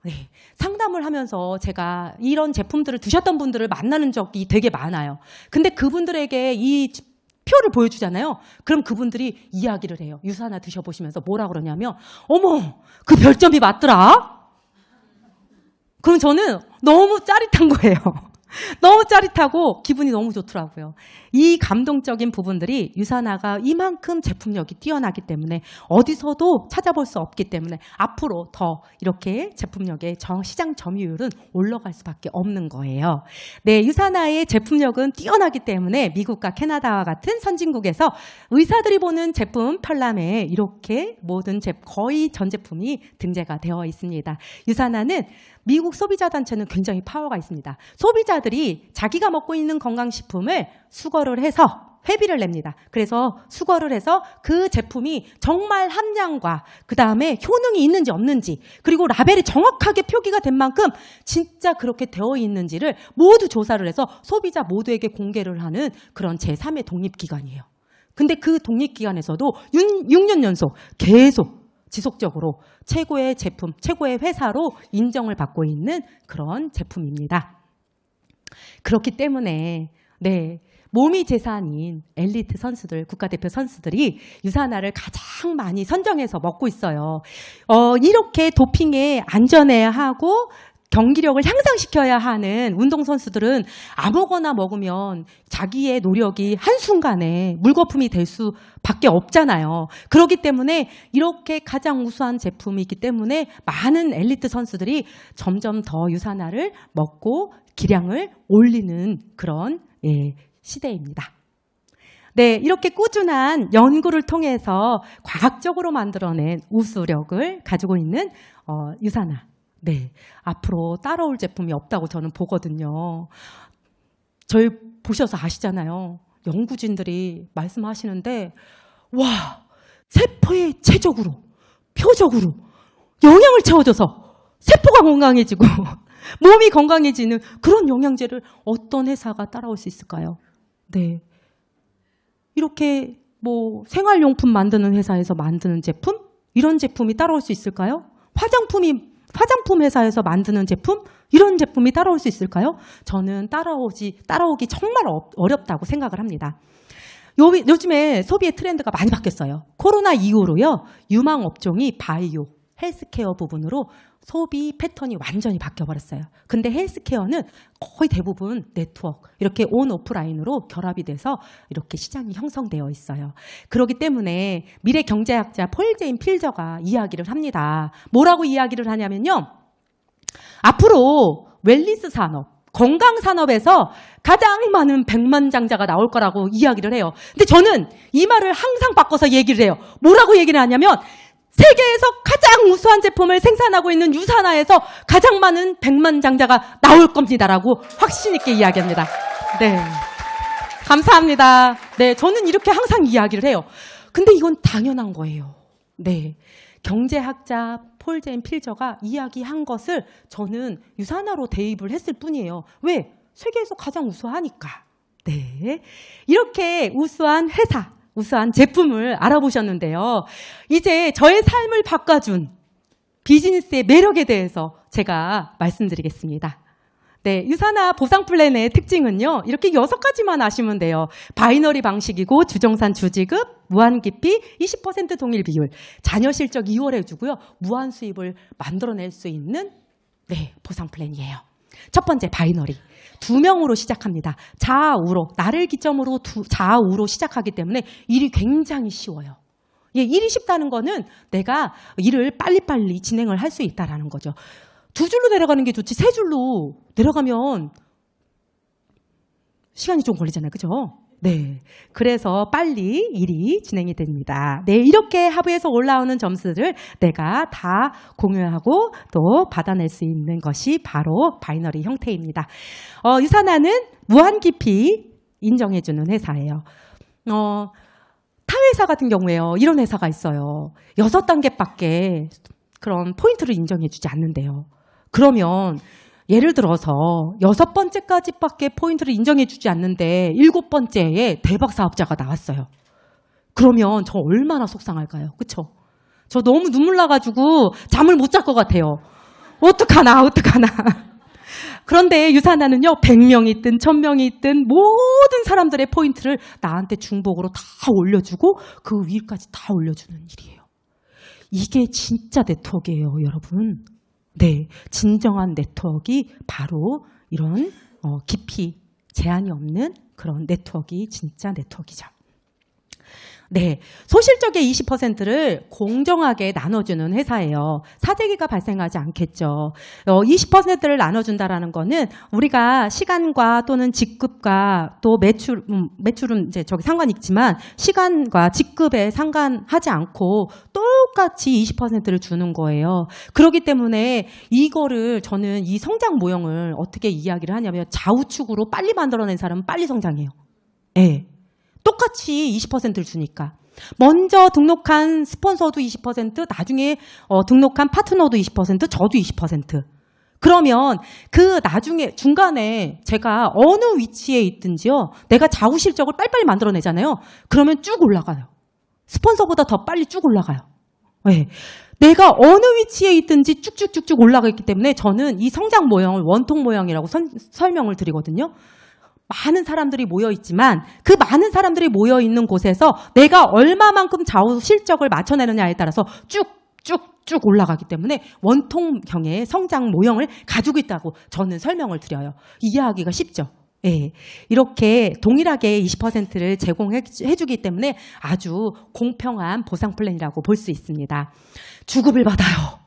네, 상담을 하면서 제가 이런 제품들을 드셨던 분들을 만나는 적이 되게 많아요. 근데 그분들에게 이 표를 보여주잖아요. 그럼 그분들이 이야기를 해요. 유산화 드셔보시면서 뭐라 그러냐면 어머, 그 별점이 맞더라? 그럼 저는 너무 짜릿한 거예요. 너무 짜릿하고 기분이 너무 좋더라고요. 이 감동적인 부분들이 유산화가 이만큼 제품력이 뛰어나기 때문에 어디서도 찾아볼 수 없기 때문에 앞으로 더 이렇게 제품력의 시장 점유율은 올라갈 수밖에 없는 거예요. 네, 유산화의 제품력은 뛰어나기 때문에 미국과 캐나다와 같은 선진국에서 의사들이 보는 제품 편람에 이렇게 거의 전 제품이 등재가 되어 있습니다. 유산화는 미국 소비자 단체는 굉장히 파워가 있습니다. 소비자들이 자기가 먹고 있는 건강식품을 수거를 해서 회비를 냅니다. 그래서 수거를 해서 그 제품이 정말 함량과 그 다음에 효능이 있는지 없는지 그리고 라벨이 정확하게 표기가 된 만큼 진짜 그렇게 되어 있는지를 모두 조사를 해서 소비자 모두에게 공개를 하는 그런 제3의 독립기관이에요. 근데 그 독립기관에서도 6년 연속 계속 지속적으로 최고의 제품, 최고의 회사로 인정을 받고 있는 그런 제품입니다. 그렇기 때문에 몸이 재산인 엘리트 선수들, 국가대표 선수들이 유산화를 가장 많이 선정해서 먹고 있어요. 이렇게 도핑에 안전해야 하고 경기력을 향상시켜야 하는 운동선수들은 아무거나 먹으면 자기의 노력이 한순간에 물거품이 될 수밖에 없잖아요. 그렇기 때문에 이렇게 가장 우수한 제품이기 때문에 많은 엘리트 선수들이 점점 더 유산화를 먹고 기량을 올리는 그런 시대입니다. 네, 이렇게 꾸준한 연구를 통해서 과학적으로 만들어낸 우수력을 가지고 있는 유산화. 네, 앞으로 따라올 제품이 없다고 저는 보거든요. 저희 보셔서 아시잖아요. 연구진들이 말씀하시는데 와, 세포의 체적으로, 표적으로 영양을 채워줘서 세포가 건강해지고 몸이 건강해지는 그런 영양제를 어떤 회사가 따라올 수 있을까요? 네, 이렇게 생활용품 만드는 회사에서 만드는 제품? 이런 제품이 따라올 수 있을까요? 화장품 회사에서 만드는 제품? 이런 제품이 따라올 수 있을까요? 저는 따라오기 정말 어렵다고 생각을 합니다. 요즘에 소비의 트렌드가 많이 바뀌었어요. 코로나 이후로요, 유망 업종이 바이오, 헬스케어 부분으로 소비 패턴이 완전히 바뀌어버렸어요. 근데 헬스케어는 거의 대부분 네트워크, 이렇게 온 오프라인으로 결합이 돼서 이렇게 시장이 형성되어 있어요. 그렇기 때문에 미래 경제학자 폴 제인 필저가 이야기를 합니다. 뭐라고 이야기를 하냐면요. 앞으로 웰니스 산업, 건강 산업에서 가장 많은 백만장자가 나올 거라고 이야기를 해요. 근데 저는 이 말을 항상 바꿔서 얘기를 해요. 뭐라고 얘기를 하냐면 세계에서 가장 우수한 제품을 생산하고 있는 유산화에서 가장 많은 백만장자가 나올 겁니다라고 확신 있게 이야기합니다. 네, 감사합니다. 네, 저는 이렇게 항상 이야기를 해요. 근데 이건 당연한 거예요. 네, 경제학자 폴 제인 필저가 이야기한 것을 저는 유산화로 대입을 했을 뿐이에요. 왜? 세계에서 가장 우수하니까. 네, 이렇게 우수한 회사, 우수한 제품을 알아보셨는데요. 이제 저의 삶을 바꿔준 비즈니스의 매력에 대해서 제가 말씀드리겠습니다. 네, 유산화 보상 플랜의 특징은요. 이렇게 6가지만 아시면 돼요. 바이너리 방식이고 주정산 주지급, 무한 기피, 20% 동일 비율, 자녀 실적 2월 해주고요. 무한 수입을 만들어낼 수 있는 보상 플랜이에요. 첫 번째 바이너리. 2명으로 시작합니다. 좌우로, 나를 기점으로 좌우로 시작하기 때문에 일이 굉장히 쉬워요. 일이 쉽다는 거는 내가 일을 빨리빨리 진행을 할 수 있다는 거죠. 2줄로 내려가는 게 좋지 3줄로 내려가면 시간이 좀 걸리잖아요. 그죠? 네. 그래서 빨리 일이 진행이 됩니다. 네. 이렇게 하부에서 올라오는 점수를 내가 다 공유하고 또 받아낼 수 있는 것이 바로 바이너리 형태입니다. 유산화는 무한 깊이 인정해주는 회사예요. 타 회사 같은 경우에요. 이런 회사가 있어요. 6단계밖에 그런 포인트를 인정해주지 않는데요. 그러면 예를 들어서 6번째까지밖에 포인트를 인정해주지 않는데 7번째에 대박 사업자가 나왔어요. 그러면 저 얼마나 속상할까요? 그쵸? 저 너무 눈물 나가지고 잠을 못 잘 것 같아요. 어떡하나. 그런데 유산화는요. 100명이 있든 1000명이 있든 모든 사람들의 포인트를 나한테 중복으로 다 올려주고 그 위까지 다 올려주는 일이에요. 이게 진짜 네트워크예요, 여러분. 네, 진정한 네트워크가 바로 이런 깊이 제한이 없는 그런 네트워크가 진짜 네트워크이죠. 네, 소실적의 20%를 공정하게 나눠주는 회사예요. 사재기가 발생하지 않겠죠. 20%를 나눠준다라는 거는 우리가 시간과 또는 직급과 또 매출은 이제 저기 상관이 있지만 시간과 직급에 상관하지 않고 똑같이 20%를 주는 거예요. 그렇기 때문에 이거를 저는 이 성장 모형을 어떻게 이야기를 하냐면 좌우측으로 빨리 만들어낸 사람은 빨리 성장해요. 네. 똑같이 20%를 주니까. 먼저 등록한 스폰서도 20%, 나중에 등록한 파트너도 20%, 저도 20%. 그러면 그 나중에 중간에 제가 어느 위치에 있든지요. 내가 좌우 실적을 빨리빨리 만들어내잖아요. 그러면 쭉 올라가요. 스폰서보다 더 빨리 쭉 올라가요. 네. 내가 어느 위치에 있든지 쭉쭉쭉쭉 올라가 있기 때문에 저는 이 성장 모형을 원통 모형이라고 설명을 드리거든요. 많은 사람들이 모여있지만 그 많은 사람들이 모여있는 곳에서 내가 얼마만큼 좌우 실적을 맞춰내느냐에 따라서 쭉쭉쭉 올라가기 때문에 원통형의 성장 모형을 가지고 있다고 저는 설명을 드려요. 이해하기가 쉽죠? 예. 이렇게 동일하게 20%를 제공해주기 때문에 아주 공평한 보상 플랜이라고 볼 수 있습니다. 주급을 받아요.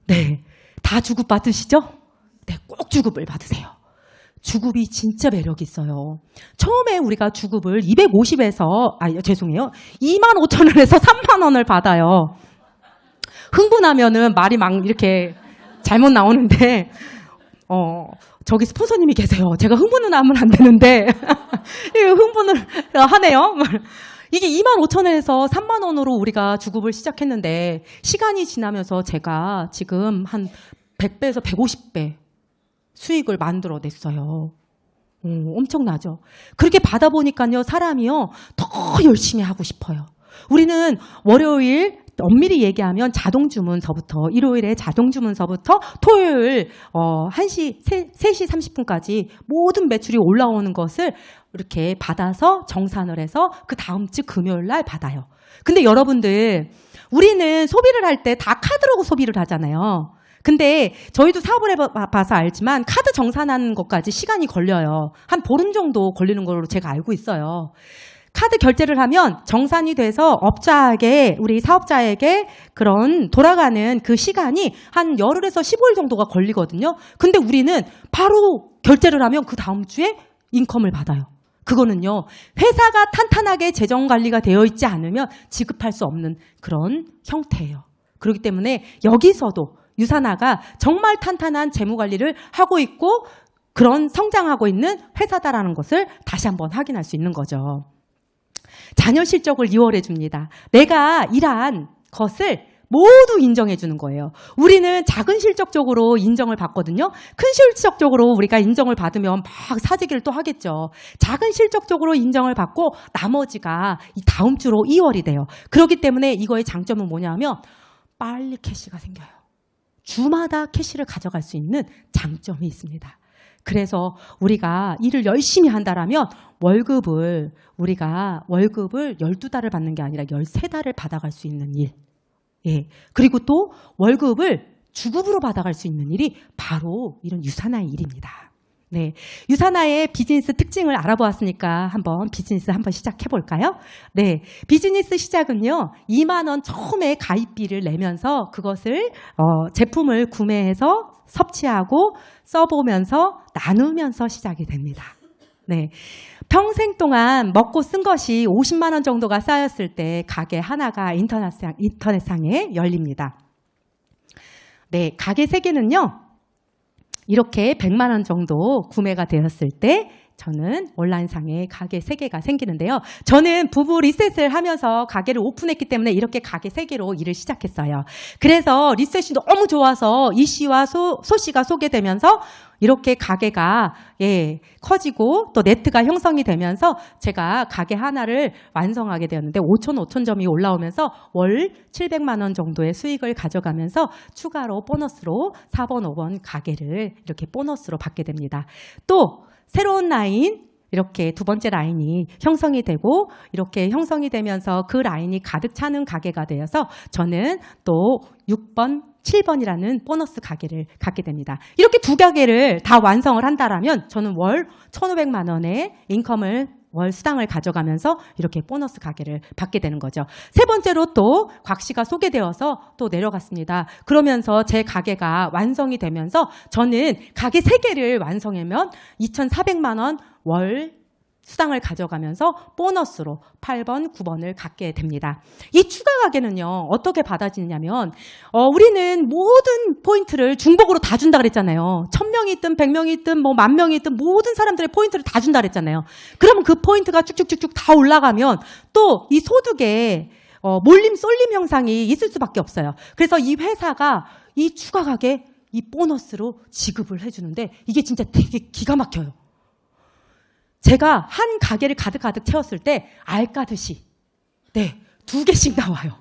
네. 다 주급 받으시죠? 네. 꼭 주급을 받으세요. 주급이 진짜 매력이 있어요. 처음에 우리가 주급을 250에서, 25,000원에서 3만원을 받아요. 흥분하면은 말이 막 이렇게 잘못 나오는데, 저기 스폰서님이 계세요. 제가 흥분은 하면 안 되는데, 흥분을 하네요. 이게 25,000원에서 3만원으로 우리가 주급을 시작했는데, 시간이 지나면서 제가 지금 한 100배에서 150배, 수익을 만들어냈어요. 엄청나죠? 그렇게 받아보니까요, 사람이요, 더 열심히 하고 싶어요. 우리는 월요일, 엄밀히 얘기하면 자동주문서부터, 일요일에 자동주문서부터 토요일 3시 30분까지 모든 매출이 올라오는 것을 이렇게 받아서 정산을 해서 그 다음 주 금요일 날 받아요. 근데 여러분들, 우리는 소비를 할 때 다 카드로 소비를 하잖아요. 근데 저희도 사업을 해봐서 알지만 카드 정산하는 것까지 시간이 걸려요. 한 보름 정도 걸리는 걸로 제가 알고 있어요. 카드 결제를 하면 정산이 돼서 업자에게, 우리 사업자에게 그런 돌아가는 그 시간이 한 열흘에서 15일 정도가 걸리거든요. 근데 우리는 바로 결제를 하면 그 다음 주에 인컴을 받아요. 그거는요, 회사가 탄탄하게 재정 관리가 되어 있지 않으면 지급할 수 없는 그런 형태예요. 그렇기 때문에 여기서도 유산화가 정말 탄탄한 재무 관리를 하고 있고 그런 성장하고 있는 회사다라는 것을 다시 한번 확인할 수 있는 거죠. 자녀 실적을 2월에 줍니다. 내가 일한 것을 모두 인정해 주는 거예요. 우리는 작은 실적적으로 인정을 받거든요. 큰 실적적으로 우리가 인정을 받으면 막 사재기를 또 하겠죠. 작은 실적적으로 인정을 받고 나머지가 이 다음 주로 2월이 돼요. 그렇기 때문에 이거의 장점은 뭐냐면 빨리 캐시가 생겨요. 주마다 캐시를 가져갈 수 있는 장점이 있습니다. 그래서 우리가 일을 열심히 한다라면 우리가 월급을 12달을 받는 게 아니라 13달을 받아갈 수 있는 일. 예. 그리고 또 월급을 주급으로 받아갈 수 있는 일이 바로 이런 유산화의 일입니다. 네. 유산화의 비즈니스 특징을 알아보았으니까 비즈니스 한번 시작해 볼까요? 네. 비즈니스 시작은요, 2만 원 처음에 가입비를 내면서 그것을, 제품을 구매해서 섭취하고 써보면서 나누면서 시작이 됩니다. 네. 평생 동안 먹고 쓴 것이 50만 원 정도가 쌓였을 때 가게 하나가 인터넷상에 열립니다. 네. 가게 3개는요, 이렇게 100만 원 정도 구매가 되었을 때 저는 온라인상에 가게 3개가 생기는데요. 저는 부부 리셋을 하면서 가게를 오픈했기 때문에 이렇게 가게 3개로 일을 시작했어요. 그래서 리셋이 너무 좋아서 이 씨와 소 씨가 소개되면서 이렇게 가게가 커지고 또 네트가 형성이 되면서 제가 가게 하나를 완성하게 되었는데 5천 점이 올라오면서 월 700만 원 정도의 수익을 가져가면서 추가로 보너스로 4번, 5번 가게를 이렇게 보너스로 받게 됩니다. 또 새로운 라인, 이렇게 두 번째 라인이 형성이 되고 이렇게 형성이 되면서 그 라인이 가득 차는 가게가 되어서 저는 또 6번, 7번이라는 보너스 가게를 갖게 됩니다. 이렇게 2가게를 다 완성을 한다라면 저는 월 1,500만 원의 인컴을 월 수당을 가져가면서 이렇게 보너스 가게를 받게 되는 거죠. 3번째로 또 곽 씨가 소개되어서 또 내려갔습니다. 그러면서 제 가게가 완성이 되면서 저는 가게 3개를 완성하면 2,400만 원 월 수당을 가져가면서 보너스로 8번, 9번을 갖게 됩니다. 이 추가 가게는요, 어떻게 받아지냐면, 우리는 모든 포인트를 중복으로 다 준다 그랬잖아요. 1000명이 있든 100명이 있든 뭐 10,000명이 있든 모든 사람들의 포인트를 다 준다 그랬잖아요. 그러면 그 포인트가 쭉쭉쭉쭉 다 올라가면 또 이 소득에 몰림, 쏠림 형상이 있을 수밖에 없어요. 그래서 이 회사가 이 추가 가게 이 보너스로 지급을 해주는데 이게 진짜 되게 기가 막혀요. 제가 한 가게를 가득 채웠을 때 알까듯이 2개씩 나와요.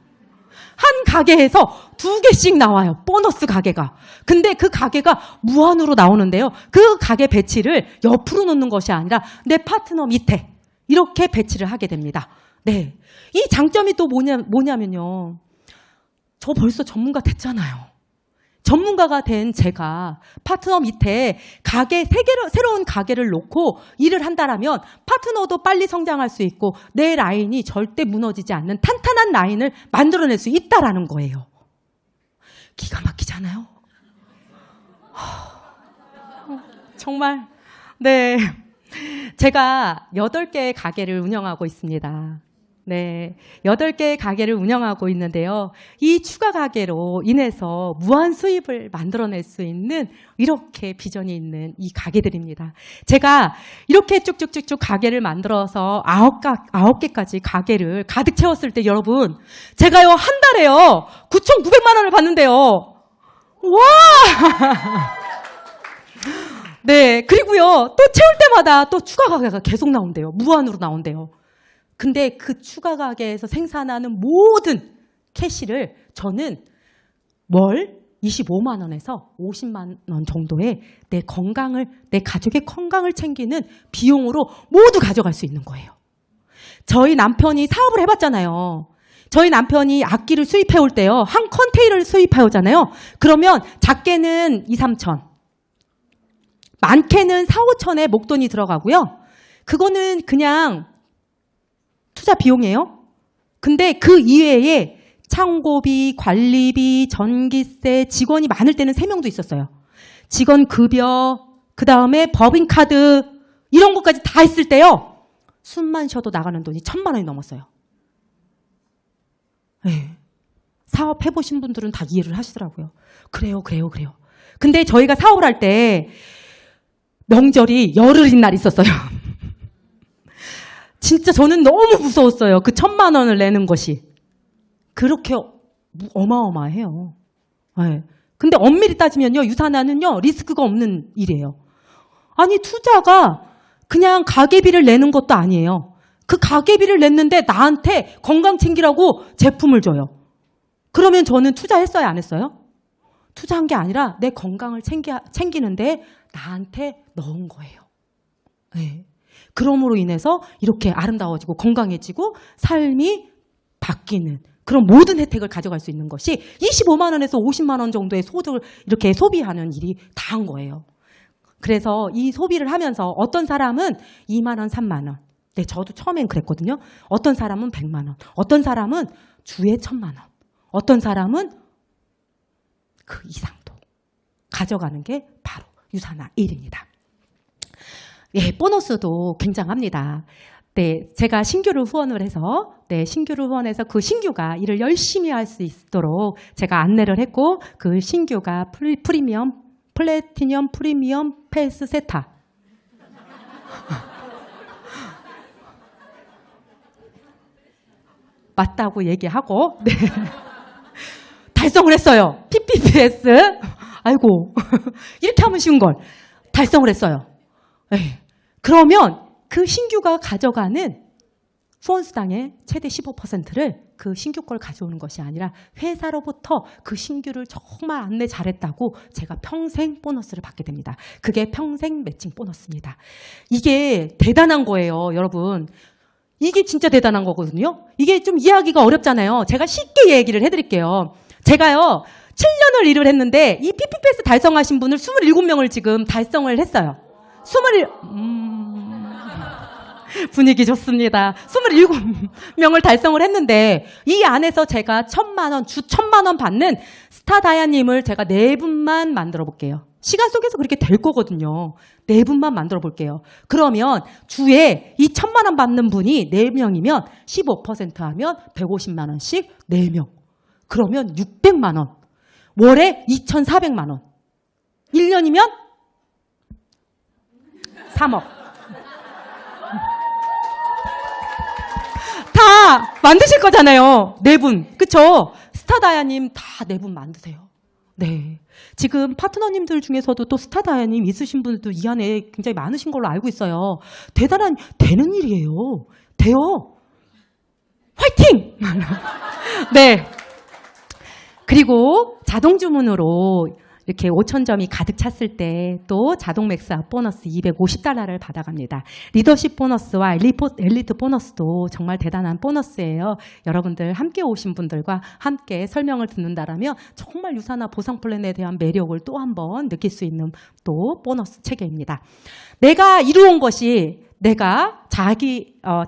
한 가게에서 2개씩 나와요. 보너스 가게가. 근데 그 가게가 무한으로 나오는데요. 그 가게 배치를 옆으로 놓는 것이 아니라 내 파트너 밑에 이렇게 배치를 하게 됩니다. 네. 이 장점이 또 뭐냐면요. 저 벌써 전문가 됐잖아요. 전문가가 된 제가 파트너 밑에 새로운 가게를 놓고 일을 한다라면 파트너도 빨리 성장할 수 있고 내 라인이 절대 무너지지 않는 탄탄한 라인을 만들어낼 수 있다라는 거예요. 기가 막히잖아요. 정말. 네. 제가 8개의 가게를 운영하고 있습니다. 네, 8개의 가게를 운영하고 있는데요. 이 추가 가게로 인해서 무한 수입을 만들어낼 수 있는 이렇게 비전이 있는 이 가게들입니다. 제가 이렇게 쭉쭉쭉쭉 가게를 만들어서 9개까지 가게를 가득 채웠을 때 여러분, 제가요 한 달에요 9,900만 원을 받는데요. 와! 네, 그리고요 또 채울 때마다 또 추가 가게가 계속 나온대요. 무한으로 나온대요. 근데 그 추가 가게에서 생산하는 모든 캐시를 저는 월 25만 원에서 50만 원 정도의 내 가족의 건강을 챙기는 비용으로 모두 가져갈 수 있는 거예요. 저희 남편이 사업을 해봤잖아요. 저희 남편이 악기를 수입해 올 때요. 한 컨테이너를 수입해 오잖아요. 그러면 작게는 2, 3천. 많게는 4, 5천에 목돈이 들어가고요. 그거는 그냥 투자 비용이에요. 근데 그 이외에 창고비, 관리비, 전기세, 직원이 많을 때는 3명도 있었어요. 직원 급여, 그 다음에 법인카드 이런 것까지 다 했을 때요. 숨만 쉬어도 나가는 돈이 1,000만 원이 넘었어요. 네. 사업해보신 분들은 다 이해를 하시더라고요. 그래요. 근데 저희가 사업을 할 때 명절이 열흘인 날 있었어요. 진짜 저는 너무 무서웠어요. 그 1,000만 원을 내는 것이. 그렇게 어마어마해요. 네. 근데 엄밀히 따지면요. 유산화는요. 리스크가 없는 일이에요. 아니 투자가 그냥 가계비를 내는 것도 아니에요. 그 가계비를 냈는데 나한테 건강 챙기라고 제품을 줘요. 그러면 저는 투자했어요? 안 했어요? 투자한 게 아니라 내 건강을 챙기는데 나한테 넣은 거예요. 네. 그럼으로 인해서 이렇게 아름다워지고 건강해지고 삶이 바뀌는 그런 모든 혜택을 가져갈 수 있는 것이 25만 원에서 50만 원 정도의 소득을 이렇게 소비하는 일이 다한 거예요. 그래서 이 소비를 하면서 어떤 사람은 2만 원, 3만 원. 네, 저도 처음엔 그랬거든요. 어떤 사람은 100만 원. 어떤 사람은 주에 1,000만 원. 어떤 사람은 그 이상도 가져가는 게 바로 유산화 1입니다. 예, 보너스도 굉장합니다. 네, 제가 신규를 후원을 해서 신규를 후원해서 그 신규가 일을 열심히 할 수 있도록 제가 안내를 했고 그 신규가 플래티넘 프리미엄 패스 세타. 맞다고 얘기하고 네. 달성을 했어요. PPPS. 아이고 이렇게 하면 쉬운 걸 달성을 했어요. 네. 그러면 그 신규가 가져가는 후원수당의 최대 15%를 그 신규 걸 가져오는 것이 아니라 회사로부터 그 신규를 정말 안내 잘했다고 제가 평생 보너스를 받게 됩니다. 그게 평생 매칭 보너스입니다. 이게 대단한 거예요, 여러분. 이게 진짜 대단한 거거든요. 이게 좀 이해하기가 어렵잖아요. 제가 쉽게 얘기를 해드릴게요. 제가요 7년을 일을 했는데 이 PPPS 달성하신 분을 27명을 지금 달성을 했어요. 분위기 좋습니다. 27명을 달성을 했는데 이 안에서 제가 1,000만 원, 주 1,000만 원 받는 스타다야님을 제가 4분만 만들어 볼게요. 시간 속에서 그렇게 될 거거든요. 4분만 만들어 볼게요. 그러면 주에 이 1,000만 원 받는 분이 4명이면 15% 하면 150만 원씩 4명. 그러면 600만 원. 월에 2,400만 원. 1년이면 3억. 다 만드실 거잖아요. 4분. 그쵸? 스타다야님 다 4분 만드세요. 네. 지금 파트너님들 중에서도 또 스타다야님 있으신 분들도 이 안에 굉장히 많으신 걸로 알고 있어요. 되는 일이에요. 돼요. 화이팅! 네. 그리고 자동 주문으로 이렇게 5,000점이 가득 찼을 때 또 자동 맥스업 보너스 250달러를 받아갑니다. 리더십 보너스와 엘리트 보너스도 정말 대단한 보너스예요. 여러분들 함께 오신 분들과 함께 설명을 듣는다라면 정말 유산화 보상 플랜에 대한 매력을 또 한번 느낄 수 있는 또 보너스 체계입니다. 내가 이루어온 것이 내가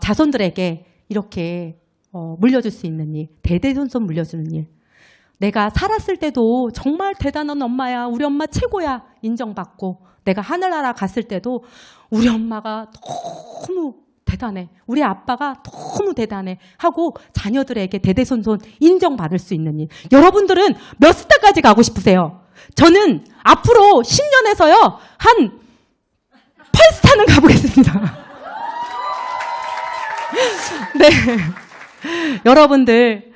자손들에게 이렇게 물려줄 수 있는 일, 대대손손 물려주는 일. 내가 살았을 때도 정말 대단한 엄마야, 우리 엄마 최고야 인정받고, 내가 하늘나라 갔을 때도 우리 엄마가 너무 대단해, 우리 아빠가 너무 대단해 하고 자녀들에게 대대손손 인정받을 수 있는 일. 여러분들은 몇 스타까지 가고 싶으세요? 저는 앞으로 10년에서요 한 8스타는 가보겠습니다. 네, 여러분들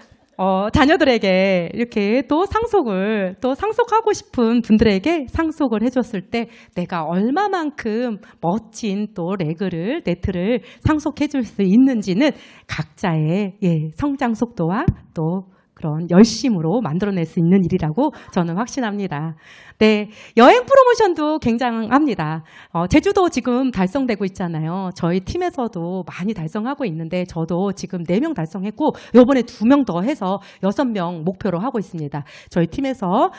자녀들에게 이렇게 또 상속하고 싶은 분들에게 상속을 해줬을 때 내가 얼마만큼 멋진 또 네트를 상속해줄 수 있는지는 각자의 성장 속도와 또 그런 열심으로 만들어낼 수 있는 일이라고 저는 확신합니다. 네, 여행 프로모션도 굉장합니다. 제주도 지금 달성되고 있잖아요. 저희 팀에서도 많이 달성하고 있는데 저도 지금 4명 달성했고 이번에 2명 더 해서 6명 목표로 하고 있습니다. 저희 팀에서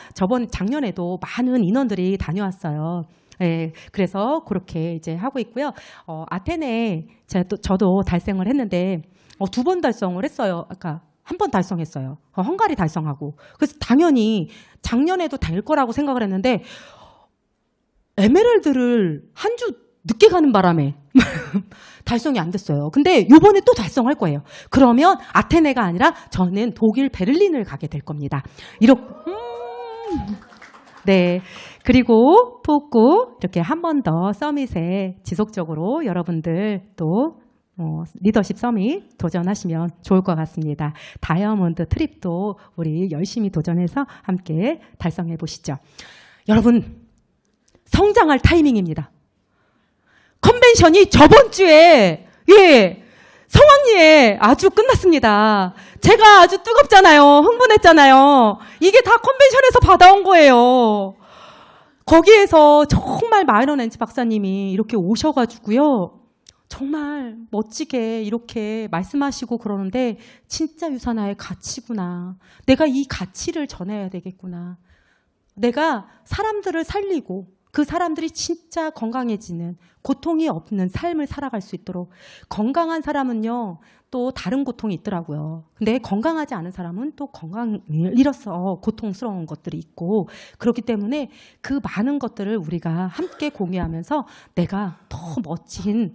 작년에도 많은 인원들이 다녀왔어요. 네, 그래서 그렇게 이제 하고 있고요. 아테네 저도 달성을 했는데 2번 달성을 했어요. 아까 1번 달성했어요. 헝가리 달성하고. 그래서 당연히 작년에도 될 거라고 생각을 했는데 에메랄드를 한 주 늦게 가는 바람에 달성이 안 됐어요. 근데 이번에 또 달성할 거예요. 그러면 아테네가 아니라 저는 독일 베를린을 가게 될 겁니다. 네. 그리고 푸꾸 이렇게 한 번 더 서밋에 지속적으로 여러분들 또 리더십 서밋 도전하시면 좋을 것 같습니다. 다이아몬드 트립도 우리 열심히 도전해서 함께 달성해 보시죠. 여러분, 성장할 타이밍입니다. 컨벤션이 저번 주에 성황리에 아주 끝났습니다. 제가 아주 뜨겁잖아요. 흥분했잖아요. 이게 다 컨벤션에서 받아온 거예요. 거기에서 정말 마이런 렌치 박사님이 이렇게 오셔가지고요. 정말 멋지게 이렇게 말씀하시고 그러는데 진짜 유산화의 가치구나. 내가 이 가치를 전해야 되겠구나. 내가 사람들을 살리고 그 사람들이 진짜 건강해지는 고통이 없는 삶을 살아갈 수 있도록. 건강한 사람은요 또 다른 고통이 있더라고요. 근데 건강하지 않은 사람은 또 건강을 잃어서 고통스러운 것들이 있고, 그렇기 때문에 그 많은 것들을 우리가 함께 공유하면서 내가 더 멋진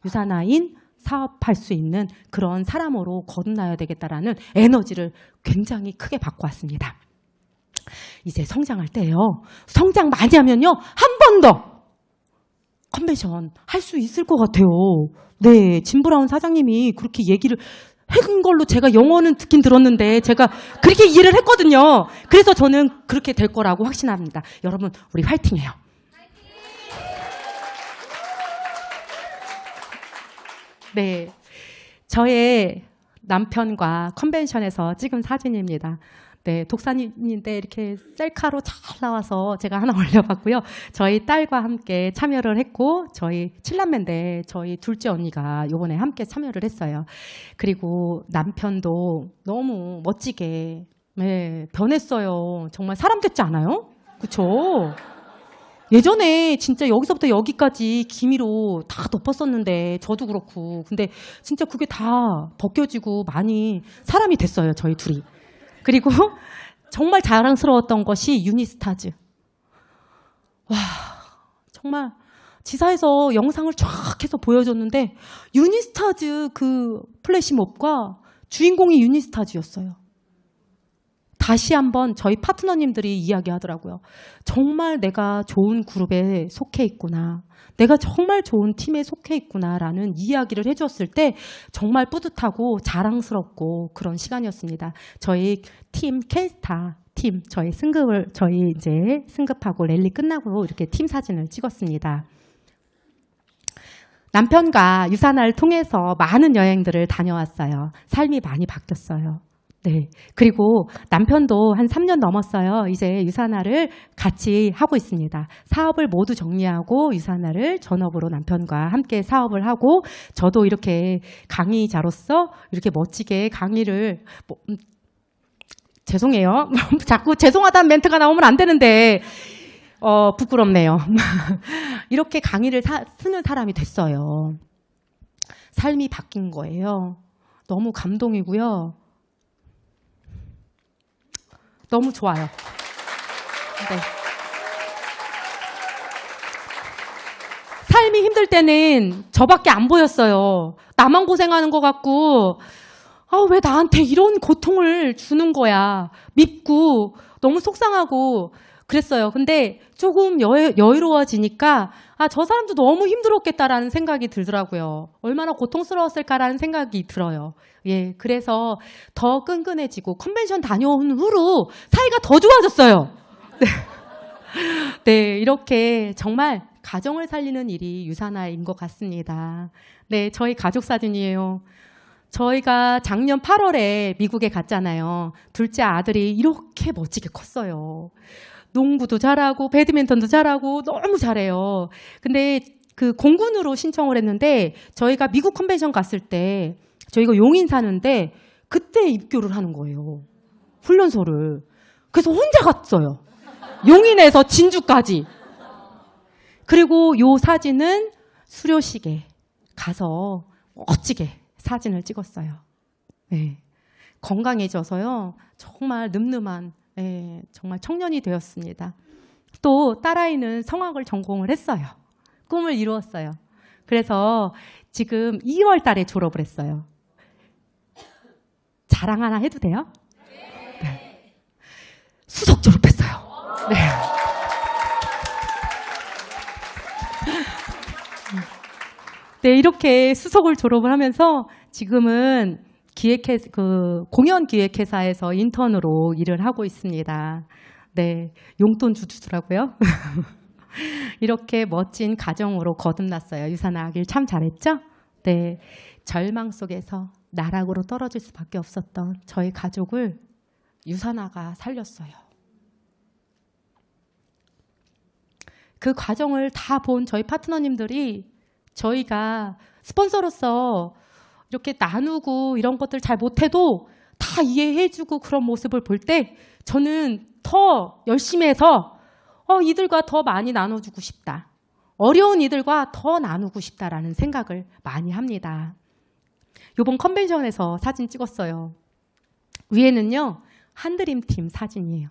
유산화인 사업할 수 있는 그런 사람으로 거듭나야 되겠다라는 에너지를 굉장히 크게 받고 왔습니다. 이제 성장할 때예요. 성장 많이 하면요 한 번 더 컨벤션 할 수 있을 것 같아요. 네, 짐 브라운 사장님이 그렇게 얘기를 한 걸로 제가 영어는 듣긴 들었는데 제가 그렇게 이해를 했거든요. 그래서 저는 그렇게 될 거라고 확신합니다. 여러분, 우리 화이팅해요. 네, 저의 남편과 컨벤션에서 찍은 사진입니다. 네, 독사님인데 이렇게 셀카로 잘 나와서 제가 하나 올려봤고요. 저희 딸과 함께 참여를 했고, 저희 7남매인데 저희 둘째 언니가 이번에 함께 참여를 했어요. 그리고 남편도 너무 멋지게 변했어요. 정말 사람 됐지 않아요? 그쵸? 예전에 진짜 여기서부터 여기까지 기미로 다 덮었었는데 저도 그렇고, 근데 진짜 그게 다 벗겨지고 많이 사람이 됐어요, 저희 둘이. 그리고 정말 자랑스러웠던 것이 유니스타즈. 와, 정말 지사에서 영상을 쫙 해서 보여줬는데 유니스타즈 그 플래시몹과 주인공이 유니스타즈였어요. 다시 한번 저희 파트너님들이 이야기하더라고요. 정말 내가 좋은 그룹에 속해 있구나. 내가 정말 좋은 팀에 속해 있구나라는 이야기를 해주었을 때 정말 뿌듯하고 자랑스럽고 그런 시간이었습니다. 저희 팀 K스타 팀 저희 이제 승급하고 랠리 끝나고 이렇게 팀 사진을 찍었습니다. 남편과 유산화를 통해서 많은 여행들을 다녀왔어요. 삶이 많이 바뀌었어요. 네. 그리고 남편도 한 3년 넘었어요. 이제 유산화를 같이 하고 있습니다. 사업을 모두 정리하고 유산화를 전업으로 남편과 함께 사업을 하고, 저도 이렇게 강의자로서 이렇게 멋지게 강의를 죄송해요. 자꾸 죄송하다는 멘트가 나오면 안 되는데 부끄럽네요. 이렇게 강의를 쓰는 사람이 됐어요. 삶이 바뀐 거예요. 너무 감동이고요. 너무 좋아요. 네. 삶이 힘들 때는 저밖에 안 보였어요. 나만 고생하는 것 같고, 왜 나한테 이런 고통을 주는 거야. 밉고 너무 속상하고 그랬어요. 근데 조금 여유로워지니까 저 사람도 너무 힘들었겠다라는 생각이 들더라고요. 얼마나 고통스러웠을까라는 생각이 들어요. 예, 그래서 더 끈끈해지고 컨벤션 다녀온 후로 사이가 더 좋아졌어요. 네, 이렇게 정말 가정을 살리는 일이 유산화인 것 같습니다. 네, 저희 가족 사진이에요. 저희가 작년 8월에 미국에 갔잖아요. 둘째 아들이 이렇게 멋지게 컸어요. 농구도 잘하고 배드민턴도 잘하고 너무 잘해요. 근데 그 공군으로 신청을 했는데 저희가 미국 컨벤션 갔을 때 저희가 용인 사는데 그때 입교를 하는 거예요. 훈련소를. 그래서 혼자 갔어요. 용인에서 진주까지. 그리고 요 사진은 수료식에 가서 멋지게 사진을 찍었어요. 네. 건강해져서요. 정말 늠름한 정말 청년이 되었습니다. 또 딸아이는 성악을 전공을 했어요. 꿈을 이루었어요. 그래서 지금 2월 달에 졸업을 했어요. 자랑 하나 해도 돼요? 네. 수석 졸업했어요. 네. 네, 이렇게 수석을 졸업을 하면서 지금은 공연 기획회사에서 인턴으로 일을 하고 있습니다. 네, 용돈 주더라고요. 이렇게 멋진 가정으로 거듭났어요. 유사나 아길 참 잘했죠? 네, 절망 속에서 나락으로 떨어질 수밖에 없었던 저희 가족을 유사나가 살렸어요. 그 과정을 다 본 저희 파트너님들이 저희가 스폰서로서 이렇게 나누고 이런 것들 잘 못해도 다 이해해주고 그런 모습을 볼 때 저는 더 열심히 해서 이들과 더 많이 나눠주고 싶다. 어려운 이들과 더 나누고 싶다라는 생각을 많이 합니다. 이번 컨벤션에서 사진 찍었어요. 위에는요, 한드림 팀 사진이에요.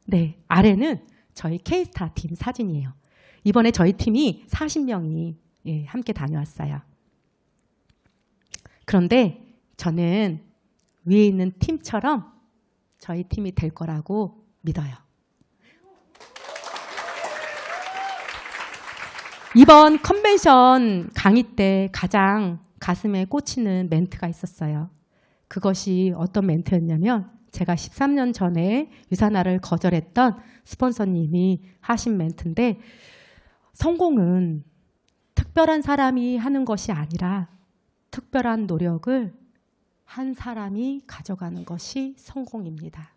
네, 아래는 저희 K스타 팀 사진이에요. 이번에 저희 팀이 40명이 함께 다녀왔어요. 그런데 저는 위에 있는 팀처럼 저희 팀이 될 거라고 믿어요. 이번 컨벤션 강의 때 가장 가슴에 꽂히는 멘트가 있었어요. 그것이 어떤 멘트였냐면 제가 13년 전에 유사나를 거절했던 스폰서님이 하신 멘트인데 성공은 특별한 사람이 하는 것이 아니라 특별한 노력을 한 사람이 가져가는 것이 성공입니다.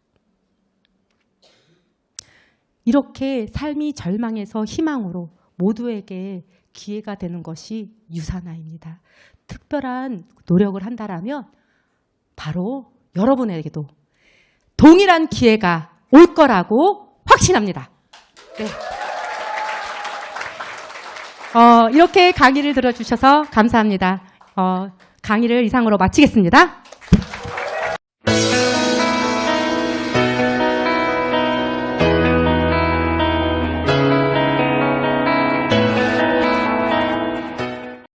이렇게 삶이 절망에서 희망으로 모두에게 기회가 되는 것이 유사나입니다. 특별한 노력을 한다라면 바로 여러분에게도 동일한 기회가 올 거라고 확신합니다. 네. 이렇게 강의를 들어주셔서 감사합니다. 강의를 이상으로 마치겠습니다.